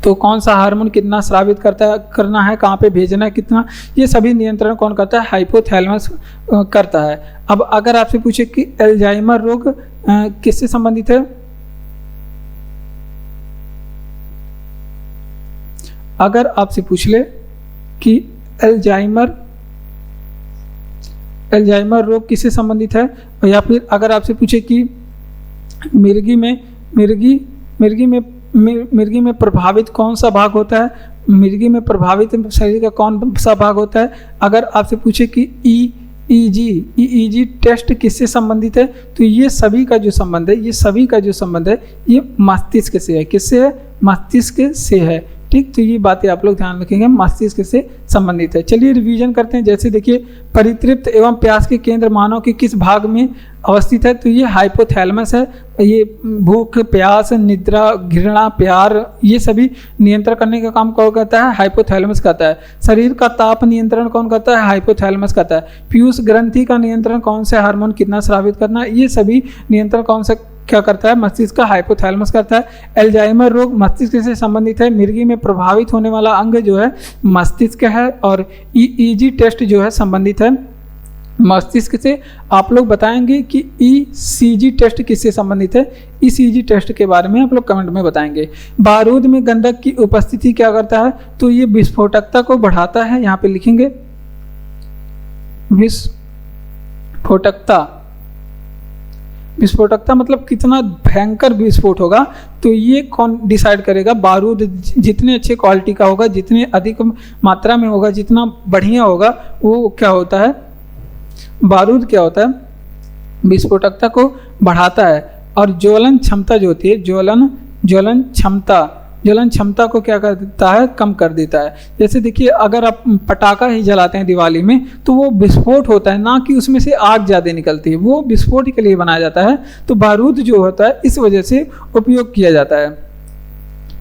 A: तो कौन सा हार्मोन कितना स्रावित करना है, कहाँ पे भेजना है, कितना, ये सभी नियंत्रण कौन करता है, हाइपोथैलेमस करता है। अब अगर आपसे पूछे कि अल्जाइमर रोग किससे संबंधित है, अगर आपसे पूछ ले कि अल्जाइमर रोग किससे संबंधित है, या फिर अगर आपसे पूछे कि मिर्गी में प्रभावित कौन सा भाग होता है, मिर्गी में प्रभावित शरीर का कौन सा भाग होता है, अगर आपसे पूछे कि ईईजी टेस्ट किससे संबंधित है, तो ये सभी का जो संबंध है, ये मस्तिष्क से है। किससे है, मस्तिष्क से है। ठीक, तो ये बातें आप लोग ध्यान रखेंगे, मस्तिष्क से संबंधित है। चलिए रिवीजन करते हैं। जैसे देखिए परितृप्त एवं प्यास के केंद्र मानव के किस भाग में अवस्थित है, तो ये हाइपोथैलेमस है। ये भूख प्यास निद्रा घृणा प्यार ये सभी नियंत्रण करने का काम कौन करता है, हाइपोथैलेमस करता है। शरीर का ताप नियंत्रण कौन करता है, हाइपोथैलेमस करता है। पीयूष ग्रंथि का नियंत्रण कौन से हार्मोन कितना स्रावित करना, ये सभी नियंत्रण कौन सा क्या करता है, मस्तिष्क का हाइपोथैलेमस करता है। अल्जाइमर रोग मस्तिष्क से संबंधित है। मिर्गी में प्रभावित होने वाला अंग जो है मस्तिष्क है, और ईईजी टेस्ट जो है संबंधित है मस्तिष्क से। आप लोग बताएंगे कि ईसीजी टेस्ट किससे संबंधित है, ईसीजी टेस्ट के बारे में आप लोग कमेंट में बताएंगे। बारूद में गंधक की उपस्थिति क्या करता है, तो ये विस्फोटकता को बढ़ाता है। यहाँ पे लिखेंगे विस्फोटकता मतलब कितना भयंकर विस्फोट होगा, तो ये कौन डिसाइड करेगा, बारूद जितने अच्छे क्वालिटी का होगा, जितने अधिक मात्रा में होगा, जितना बढ़िया होगा, वो क्या होता है, बारूद क्या होता है, विस्फोटकता को बढ़ाता है। और ज्वलन क्षमता जो होती है, ज्वलन क्षमता को क्या कर देता है, कम कर देता है। जैसे देखिए अगर आप पटाखा ही जलाते हैं दिवाली में, तो वो विस्फोट होता है, ना कि उसमें से आग ज़्यादा निकलती है, वो विस्फोट के लिए बनाया जाता है। तो बारूद जो होता है इस वजह से उपयोग किया जाता है।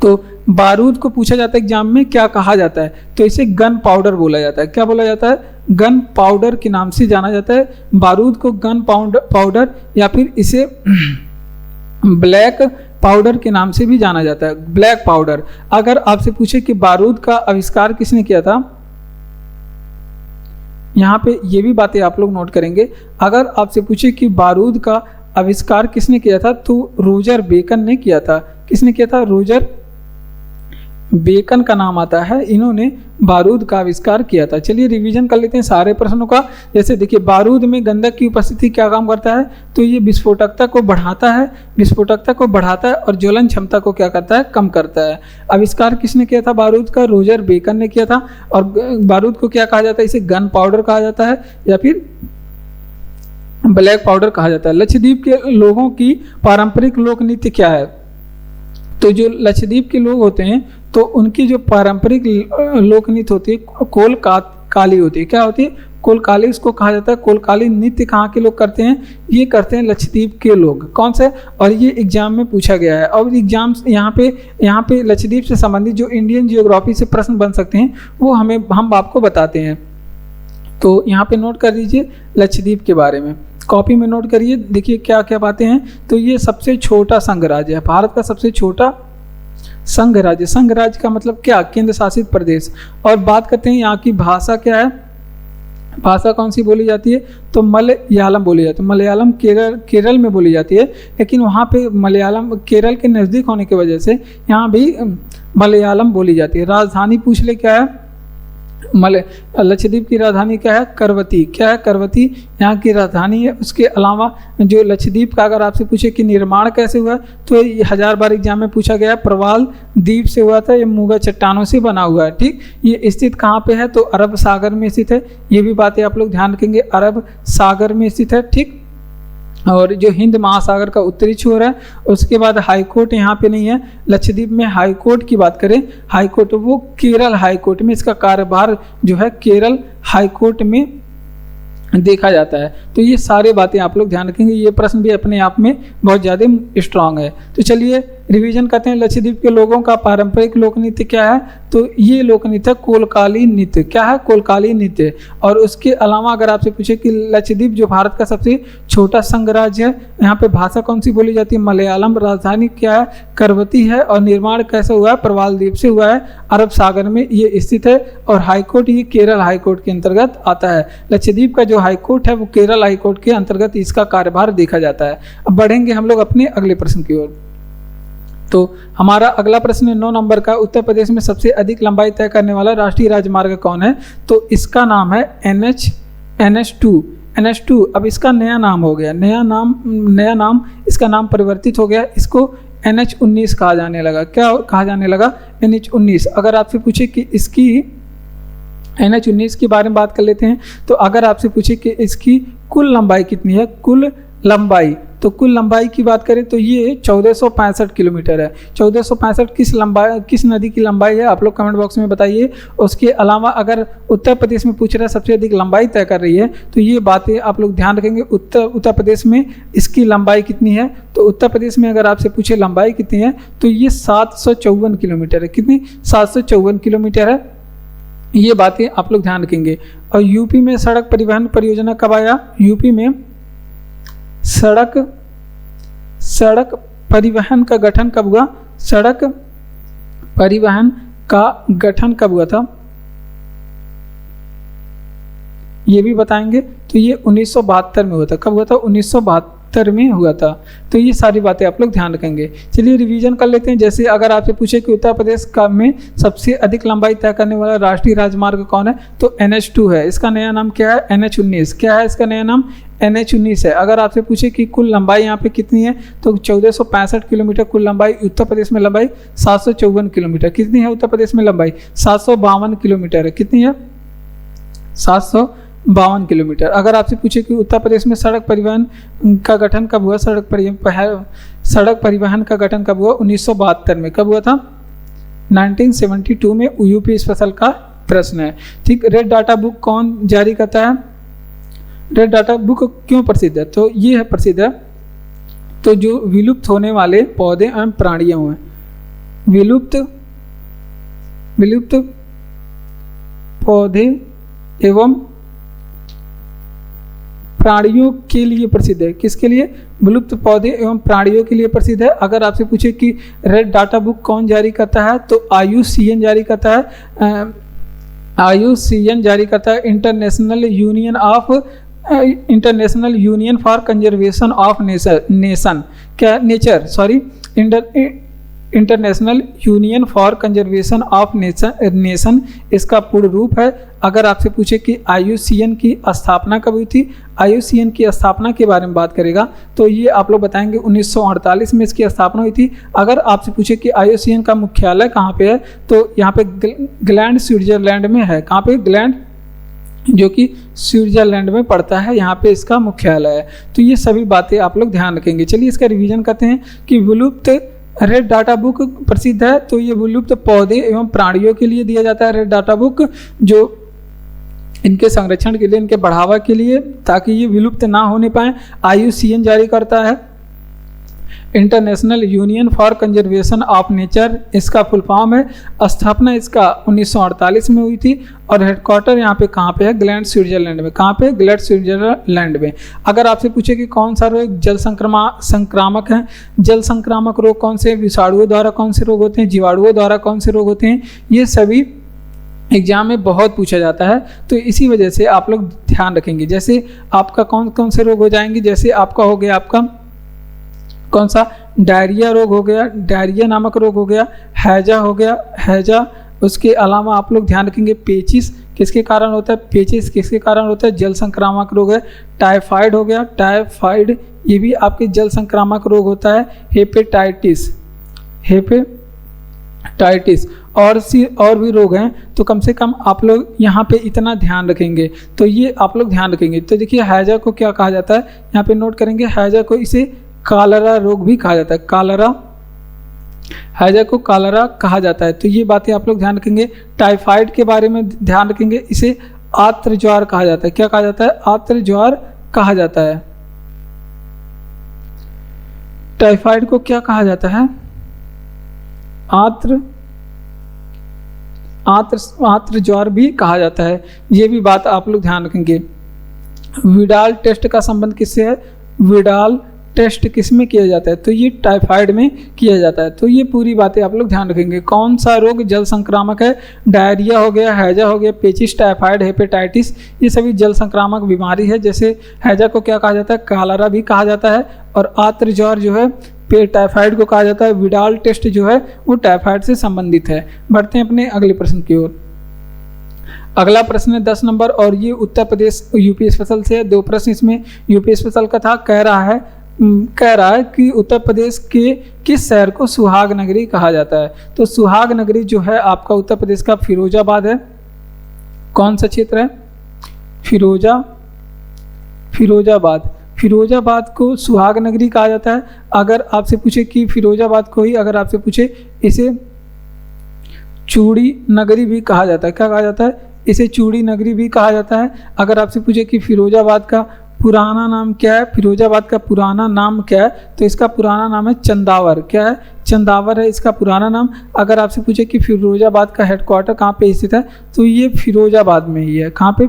A: तो बारूद को पूछा जाता है एग्जाम में क्या कहा जाता है, तो इसे गन पाउडर बोला जाता है। क्या बोला जाता है, गन पाउडर के नाम से जाना जाता है। बारूद को गन पाउडर या फिर इसे ब्लैक पाउडर के नाम से भी जाना जाता है, ब्लैक पाउडर। अगर आपसे पूछे कि बारूद का आविष्कार किसने किया था, यहाँ पे ये भी बातें आप लोग नोट करेंगे। अगर आपसे पूछे कि बारूद का आविष्कार किसने किया था, तो रोजर बेकन ने किया था। किसने किया था, बेकन का नाम आता है, इन्होंने बारूद का आविष्कार किया था। चलिए रिवीजन कर लेते हैं सारे प्रश्नों का। जैसे देखिए, बारूद में गंधक की उपस्थिति क्या काम करता है, तो ये विस्फोटकता को बढ़ाता है, विस्फोटकता को बढ़ाता है और ज्वलन क्षमता को क्या करता है, कम करता है। आविष्कार किसने किया था बारूद का, रोजर बेकन ने किया था। और बारूद को क्या कहा जाता है, इसे गन पाउडर कहा जाता है या फिर ब्लैक पाउडर कहा जाता है। लक्षद्वीप के लोगों की पारंपरिक लोक नृत्य क्या है, तो जो लक्षद्वीप के लोग होते हैं तो उनकी जो पारंपरिक लोक नृत्य होती है कोलकाली होती है। क्या होती है, कोलकाली इसको कहा जाता है। कोलकाली नृत्य कहाँ के लोग करते हैं, ये करते हैं लक्षद्वीप के लोग। कौन से, और ये एग्जाम में पूछा गया है। और एग्जाम यहाँ पे लक्षद्वीप से संबंधित जो इंडियन जियोग्राफी से प्रश्न बन सकते हैं वो हम आपको बताते हैं। तो यहाँ पे नोट कर दीजिए लक्षद्वीप के बारे में, कॉपी में नोट करिए। देखिए क्या क्या बातें हैं। तो ये सबसे छोटा संघ राज्य है, भारत का सबसे छोटा संघ राज्य। संघ राज्य का मतलब क्या, केंद्र शासित प्रदेश। और बात करते हैं यहाँ की भाषा क्या है, भाषा कौन सी बोली जाती है, तो मलयालम बोली जाती है। मलयालम केरल में बोली जाती है, लेकिन वहाँ पे मलयालम केरल के नज़दीक होने की वजह से यहाँ भी मलयालम बोली जाती है। राजधानी पूछ ले क्या है, लक्षद्वीप की राजधानी क्या है, करवती। क्या है, करवती यहाँ की राजधानी है। उसके अलावा जो लक्षद्वीप का अगर आपसे पूछे कि निर्माण कैसे हुआ, तो ये 1000 बार एग्जाम में पूछा गया। प्रवाल द्वीप से हुआ था, ये मूंगा चट्टानों से बना हुआ है। ठीक, ये स्थित कहाँ पे है, तो अरब सागर में स्थित है। ये भी बातें आप लोग ध्यान रखेंगे, अरब सागर में स्थित है। ठीक, और जो हिंद महासागर का उत्तरी छोर है। उसके बाद हाईकोर्ट यहाँ पे नहीं है। लक्षद्वीप में हाईकोर्ट की बात करें, हाईकोर्ट वो केरल हाईकोर्ट में, इसका कार्यभार जो है केरल हाईकोर्ट में देखा जाता है। तो ये सारी बातें आप लोग ध्यान रखेंगे। ये प्रश्न भी अपने आप में बहुत ज़्यादा स्ट्रांग है। तो चलिए रिवीजन करते हैं। लक्षद्वीप के लोगों का पारंपरिक लोक नृत्य क्या है, तो ये लोक नृत्य कोलकाली नृत्य। क्या है, कोलकाली नृत्य। और उसके अलावा अगर आपसे पूछे कि लक्षद्वीप जो भारत का सबसे छोटा संघ राज्य है, यहाँ पे भाषा कौन सी बोली जाती है, मलयालम। राजधानी क्या है, करवती है। और निर्माण कैसे हुआ है, प्रवाल द्वीप से हुआ है, अरब सागर में ये स्थित है। और हाईकोर्ट ये केरल हाईकोर्ट के अंतर्गत आता है। लक्षद्वीप का जो हाईकोर्ट है वो केरल हाईकोर्ट के अंतर्गत इसका कार्यभार देखा जाता है। अब बढ़ेंगे हम लोग अपने अगले प्रश्न की ओर। तो हमारा अगला प्रश्न है 9 नंबर का, उत्तर प्रदेश में सबसे अधिक लंबाई तय करने वाला राष्ट्रीय राजमार्ग कौन है, तो इसका नाम है NH2। अब इसका नया नाम हो गया, नया नाम इसका नाम परिवर्तित हो गया, इसको NH19 कहा जाने लगा। क्या कहा जाने लगा, NH19। अगर आपसे पूछे कि इसकी NH19 के बारे में बात कर लेते हैं, तो अगर आपसे पूछे कि इसकी कुल लंबाई कितनी है, कुल लंबाई, तो कुल लंबाई की बात करें तो ये 1465 किलोमीटर है। 1465 किस नदी की लंबाई है, आप लोग कमेंट बॉक्स में बताइए। उसके अलावा अगर उत्तर प्रदेश में पूछ रहा है सबसे अधिक लंबाई तय कर रही है, तो ये बातें आप लोग ध्यान रखेंगे। उत्तर प्रदेश में इसकी लंबाई कितनी है, तो उत्तर प्रदेश में अगर आपसे पूछे लंबाई कितनी है, तो ये 754 किलोमीटर है। कितनी, 754 किलोमीटर है। ये बातें आप लोग ध्यान रखेंगे। और यूपी में सड़क परिवहन परियोजना कब आया, यूपी में सड़क परिवहन का गठन कब हुआ, सड़क परिवहन का गठन कब हुआ था, ये भी बताएंगे। तो ये 1972 में हुआ था। कब हुआ था, 1972 में हुआ था। तो ये सारी बातें आप लोग ध्यान रखेंगे। चलिए रिवीजन कर लेते हैं। जैसे अगर आपसे पूछे कि उत्तर प्रदेश का में सबसे अधिक लंबाई तय करने वाला राष्ट्रीय राजमार्ग कौन है, तो NH2 है। इसका नया नाम क्या है, NH19। क्या है इसका नया नाम, NH19 है। अगर आपसे पूछे कि कुल लंबाई यहाँ पे कितनी है, तो 1465 किलोमीटर कुल लंबाई। उत्तर प्रदेश में लंबाई 754 किलोमीटर। कितनी है उत्तर प्रदेश में लंबाई, 752 किलोमीटर है। कितनी है, 752 किलोमीटर। अगर आपसे पूछे कि उत्तर प्रदेश में सड़क परिवहन का गठन कब हुआ, सड़क परिवहन का गठन कब हुआ, 1972 में। कब हुआ था, 1972 में। यूपी स्पेशल का प्रश्न है। ठीक, रेड डाटा बुक कौन जारी करता है, रेड डाटा बुक क्यों प्रसिद्ध है, तो ये है प्रसिद्ध है, तो जो विलुप्त होने वाले पौधे एवं प्राणियों हैं, विलुप्त पौधे एवं प्राणियों के लिए प्रसिद्ध है। किसके लिए, विलुप्त पौधे एवं प्राणियों के लिए प्रसिद्ध है। अगर आपसे पूछे कि रेड डाटा बुक कौन जारी करता है, तो IUCN जारी करता है। IUCN जारी करता है, international union for conservation of nature. International union for conservation of nation इसका पूर्ण रूप है। अगर आपसे पूछे कि IUCN की स्थापना कब हुई थी, IUCN की स्थापना के बारे में बात करेगा तो ये आप लोग बताएंगे 1948 में इसकी स्थापना हुई थी। अगर आपसे पूछे कि IUCN का मुख्यालय कहाँ पे है तो यहाँ पे ग्लैंड स्विट्जरलैंड में है। कहाँ पे? ग्लैंड, जो कि स्विट्जरलैंड में पड़ता है, यहाँ पे इसका मुख्यालय है। तो ये सभी बातें आप लोग ध्यान रखेंगे। चलिए इसका रिवीजन करते हैं कि विलुप्त रेड डाटा बुक प्रसिद्ध है तो ये विलुप्त पौधे एवं प्राणियों के लिए दिया जाता है रेड डाटा बुक, जो इनके संरक्षण के लिए, इनके बढ़ावा के लिए, ताकि ये विलुप्त ना होने पाए, IUCN जारी करता है। International union for conservation of nature इसका फुल फॉर्म है। स्थापना इसका 1948 में हुई थी और हेडक्वार्टर यहाँ पे कहाँ पे है? ग्लैंड स्विट्जरलैंड में। कहाँ पे? ग्लैंड स्विट्जरलैंड में। अगर आपसे पूछे कि कौन सा रोग जल संक्रामक है, जल संक्रामक रोग कौन से, विषाणुओं द्वारा कौन से रोग होते हैं, जीवाणुओं द्वारा कौन से रोग होते हैं, ये सभी एग्जाम में बहुत पूछा जाता है। तो इसी वजह से आप लोग ध्यान रखेंगे। जैसे आपका कौन कौन से रोग हो जाएंगे, जैसे आपका हो गया, आपका कौन सा? डायरिया रोग हो गया, डायरिया नामक रोग हो गया, हैजा हो गया, हैजा। उसके अलावा आप लोग ध्यान रखेंगे पेचिस किसके कारण होता है, पेचिस किसके कारण होता है? जल संक्रामक रोग है। टाइफाइड हो गया, टाइफाइड ये भी आपके जल संक्रामक रोग होता है। हेपेटाइटिस, हेपेटाइटिस और भी रोग हैं। तो कम से कम आप लोग यहाँ पे इतना ध्यान रखेंगे, तो ये आप लोग ध्यान रखेंगे। तो देखिए हैजा को क्या कहा जाता है, यहाँ पे नोट करेंगे। हैजा को इसे कालरा रोग भी कहा जाता है, कालरा, हैजा को कालरा कहा जाता है। तो ये बातें आप लोग ध्यान रखेंगे। टाइफाइड के बारे में ध्यान रखेंगे, इसे आर्द्र ज्वार कहा जाता है। क्या कहा जाता है? आर्द्र ज्वार कहा जाता है। टाइफाइड को क्या कहा जाता है? आर्द्र ज्वार भी कहा जाता है। ये भी बात आप लोग ध्यान रखेंगे। विडाल टेस्ट का संबंध किससे है? विडाल टेस्ट किस में किया जाता है? तो ये टाइफाइड में किया जाता है। तो ये पूरी बातें आप लोग ध्यान रखेंगे। कौन सा रोग जल संक्रामक है? डायरिया हो गया, हैजा हो गया, पेचिस, टाइफाइड, हेपेटाइटिस, ये सभी जल संक्रामक बीमारी है। जैसे हैजा को क्या कहा जाता है? कालरा भी कहा जाता है। और आर्द्र ज्वार जो है टाइफाइड को कहा जाता है। विडाल टेस्ट जो है वो टाइफाइड से संबंधित है। बढ़ते हैं अपने अगले प्रश्न की ओर। अगला प्रश्न है 10 नंबर और ये उत्तर प्रदेश यूपी स्पेशल से है। 2 प्रश्न इसमें यूपी स्पेशल का था। कह रहा है कि उत्तर प्रदेश के किस शहर को सुहाग नगरी कहा जाता है? तो सुहाग नगरी जो है आपका उत्तर प्रदेश का फिरोजाबाद है। कौन सा क्षेत्र है? फिरोजाबाद को सुहाग नगरी कहा जाता है। अगर आपसे पूछे कि फिरोजाबाद को ही अगर आपसे पूछे इसे चूड़ी नगरी भी कहा जाता है। क्या कहा जाता है? इसे चूड़ी नगरी भी कहा जाता है। अगर आपसे पूछे कि फिरोजाबाद का पुराना नाम क्या है, फिरोजाबाद का पुराना नाम क्या है, तो इसका पुराना नाम है चंदावर। क्या है? चंदावर है इसका पुराना नाम। अगर आपसे पूछे कि फिरोजाबाद का हेडक्वार्टर कहाँ पे स्थित है, तो ये फिरोजाबाद में ही है। कहाँ पे?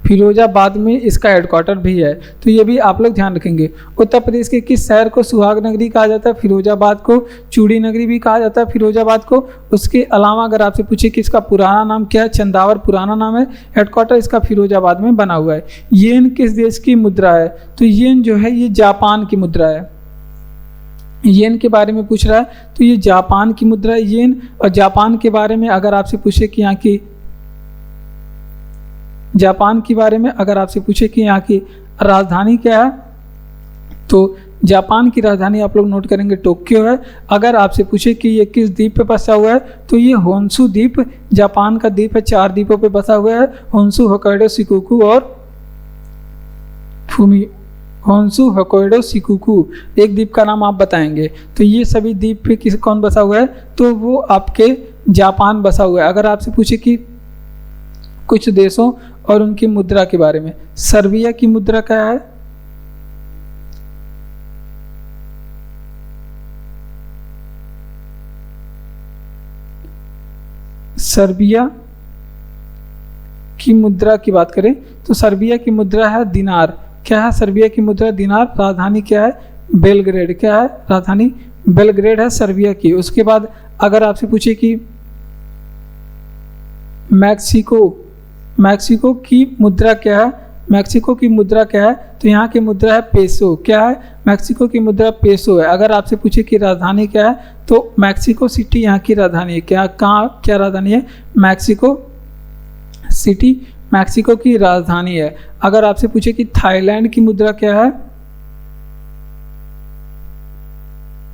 A: फिरोजाबाद में इसका हेडक्वार्टर भी है। तो ये भी आप लोग ध्यान रखेंगे। उत्तर प्रदेश के किस शहर को सुहाग नगरी कहा जाता है? फिरोजाबाद को चूड़ी नगरी भी कहा जाता है फिरोजाबाद को। उसके अलावा अगर आपसे पूछे कि इसका पुराना नाम क्या है, चंदावर पुराना नाम है, हेडक्वार्टर इसका फिरोजाबाद में बना हुआ है। येन किस देश की मुद्रा है? तो येन जो है ये जापान की मुद्रा है। येन के बारे में पूछ रहा है तो ये जापान की मुद्रा है येन। और जापान के बारे में अगर आपसे पूछे कि यहाँ की जापान के बारे में अगर आपसे पूछे कि यहाँ की राजधानी क्या है, तो जापान की राजधानी आप लोग नोट करेंगे टोक्यो है। अगर आपसे पूछे कि ये किस द्वीप पे बसा हुआ है, तो ये होन्शु द्वीप जापान का द्वीप है। 4 द्वीपों पे बसा हुआ है, होन्शु, होक्काइडो, शिकोकू और होन्शु, होक्काइडो, शिकोकू। एक द्वीप का नाम आप बताएंगे। तो ये सभी द्वीप पे कौन बसा हुआ है? तो वो आपके जापान बसा हुआ है। अगर आपसे पूछे कि कुछ देशों और उनकी मुद्रा के बारे में, सर्बिया की मुद्रा क्या है? सर्बिया की मुद्रा की बात करें तो सर्बिया की मुद्रा है दिनार। क्या है सर्बिया की मुद्रा? दिनार। राजधानी क्या है? बेलग्रेड। क्या है? राजधानी बेलग्रेड है सर्बिया की। उसके बाद अगर आपसे पूछे कि मैक्सिको की मुद्रा क्या है, मैक्सिको की मुद्रा क्या है, तो यहाँ की मुद्रा है पेसो। क्या है, मैक्सिको की मुद्रा पेसो है। अगर आपसे पूछे कि राजधानी क्या है, तो मैक्सिको सिटी यहाँ की राजधानी है। क्या राजधानी है, मैक्सिको सिटी मैक्सिको की राजधानी है। अगर आपसे पूछे कि थाईलैंड की मुद्रा क्या है,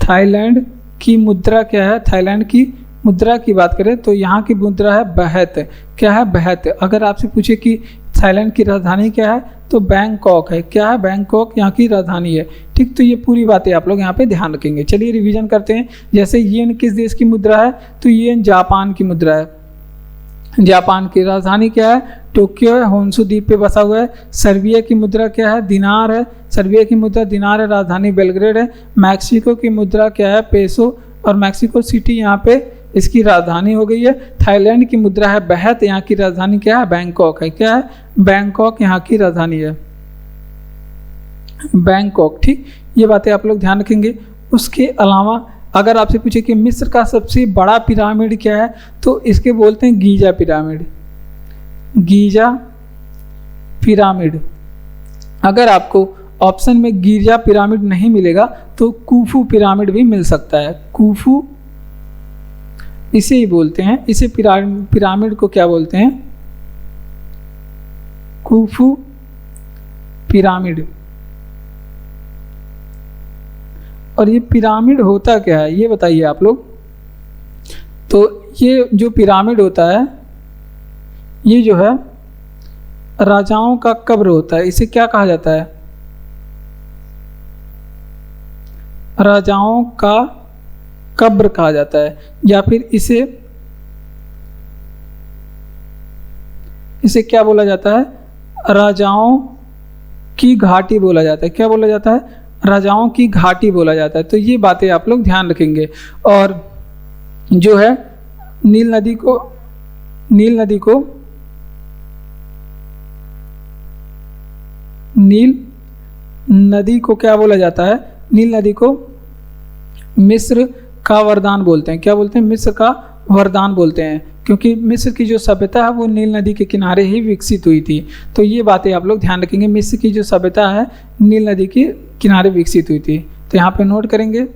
A: थाईलैंड की मुद्रा क्या है, थाईलैंड की मुद्रा की बात करें तो यहाँ की मुद्रा है बहत। क्या है, बहत। अगर आपसे पूछे कि थाईलैंड की राजधानी क्या है, तो बैंकॉक है। क्या है, बैंकॉक यहाँ की राजधानी है। ठीक, तो ये पूरी बातें आप लोग यहाँ पे ध्यान रखेंगे। चलिए रिवीजन करते हैं। जैसे येन किस देश की मुद्रा है, तो येन जापान की मुद्रा है। जापान की राजधानी क्या है, टोक्यो है, होन्शु द्वीप पे बसा हुआ है। सर्बिया की मुद्रा क्या है, दिनार है। सर्बिया की मुद्रा दिनार है, राजधानी बेलग्रेड है। मैक्सिको की मुद्रा क्या है, पेसो, और मैक्सिको सिटी यहाँ पे इसकी राजधानी हो गई है। थाईलैंड की मुद्रा है बहत, यहाँ की राजधानी क्या है, बैंकॉक है। क्या है, बैंकॉक यहाँ की राजधानी है, बैंकॉक। ठीक, ये बातें आप लोग ध्यान रखेंगे। उसके अलावा अगर आपसे पूछे कि मिस्र का सबसे बड़ा पिरामिड क्या है, तो इसके बोलते हैं गीजा पिरामिड। Giza pyramid. अगर आपको ऑप्शन में गीजा पिरामिड नहीं मिलेगा तो कुफू पिरामिड भी मिल सकता है। कुफू इसे ही बोलते हैं, इसे पिरामिड को क्या बोलते हैं, कुफू पिरामिड। और ये पिरामिड होता क्या है, ये बताइए आप लोग। तो ये जो पिरामिड होता है, ये जो है राजाओं का कब्र होता है। इसे क्या कहा जाता है, राजाओं का कब्र कहा जाता है, या फिर इसे क्या बोला जाता है, राजाओं की घाटी बोला जाता है। क्या बोला जाता है, राजाओं की घाटी बोला जाता है। तो ये बातें आप लोग ध्यान रखेंगे। और जो है नील नदी को क्या बोला जाता है, नील नदी को मिस्र का वरदान बोलते हैं। क्या बोलते हैं, मिस्र का वरदान बोलते हैं, क्योंकि मिस्र की जो सभ्यता है वो नील नदी के किनारे ही विकसित हुई थी। तो ये बातें आप लोग ध्यान रखेंगे। मिस्र की जो सभ्यता है नील नदी के किनारे विकसित हुई थी। तो यहाँ पे नोट करेंगे,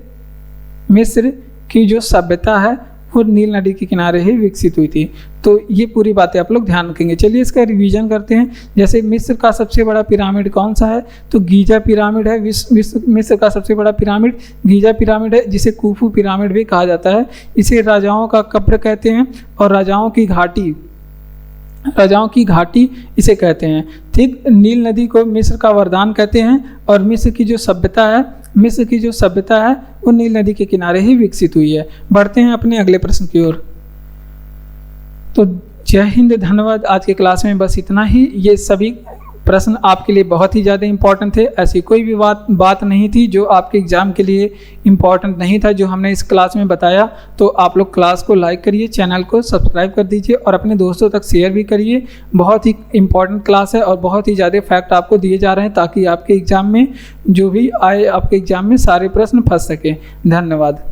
A: मिस्र की जो सभ्यता है वो नील नदी के किनारे ही विकसित हुई थी। तो ये पूरी बातें आप लोग ध्यान रखेंगे। चलिए इसका रिवीजन करते हैं। जैसे मिस्र का सबसे बड़ा पिरामिड कौन सा है, तो गीजा पिरामिड है। मिस्र का सबसे बड़ा पिरामिड गीजा पिरामिड है, जिसे कुफू पिरामिड भी कहा जाता है। इसे राजाओं का कब्र कहते हैं, और राजाओं की घाटी इसे कहते हैं। ठीक, नील नदी को मिस्र का वरदान कहते हैं, और मिस्र की जो सभ्यता है वो नील नदी के किनारे ही विकसित हुई है। बढ़ते हैं अपने अगले प्रश्न की ओर। तो जय हिंद, धन्यवाद। आज के क्लास में बस इतना ही। ये सभी प्रश्न आपके लिए बहुत ही ज़्यादा इंपॉर्टेंट थे। ऐसी कोई भी बात नहीं थी जो आपके एग्ज़ाम के लिए इम्पॉर्टेंट नहीं था, जो हमने इस क्लास में बताया। तो आप लोग क्लास को लाइक करिए, चैनल को सब्सक्राइब कर दीजिए, और अपने दोस्तों तक शेयर भी करिए। बहुत ही इंपॉर्टेंट क्लास है, और बहुत ही ज़्यादा फैक्ट आपको दिए जा रहे हैं, ताकि आपके एग्ज़ाम में जो भी आए, आपके एग्ज़ाम में सारे प्रश्न फंस सकें। धन्यवाद।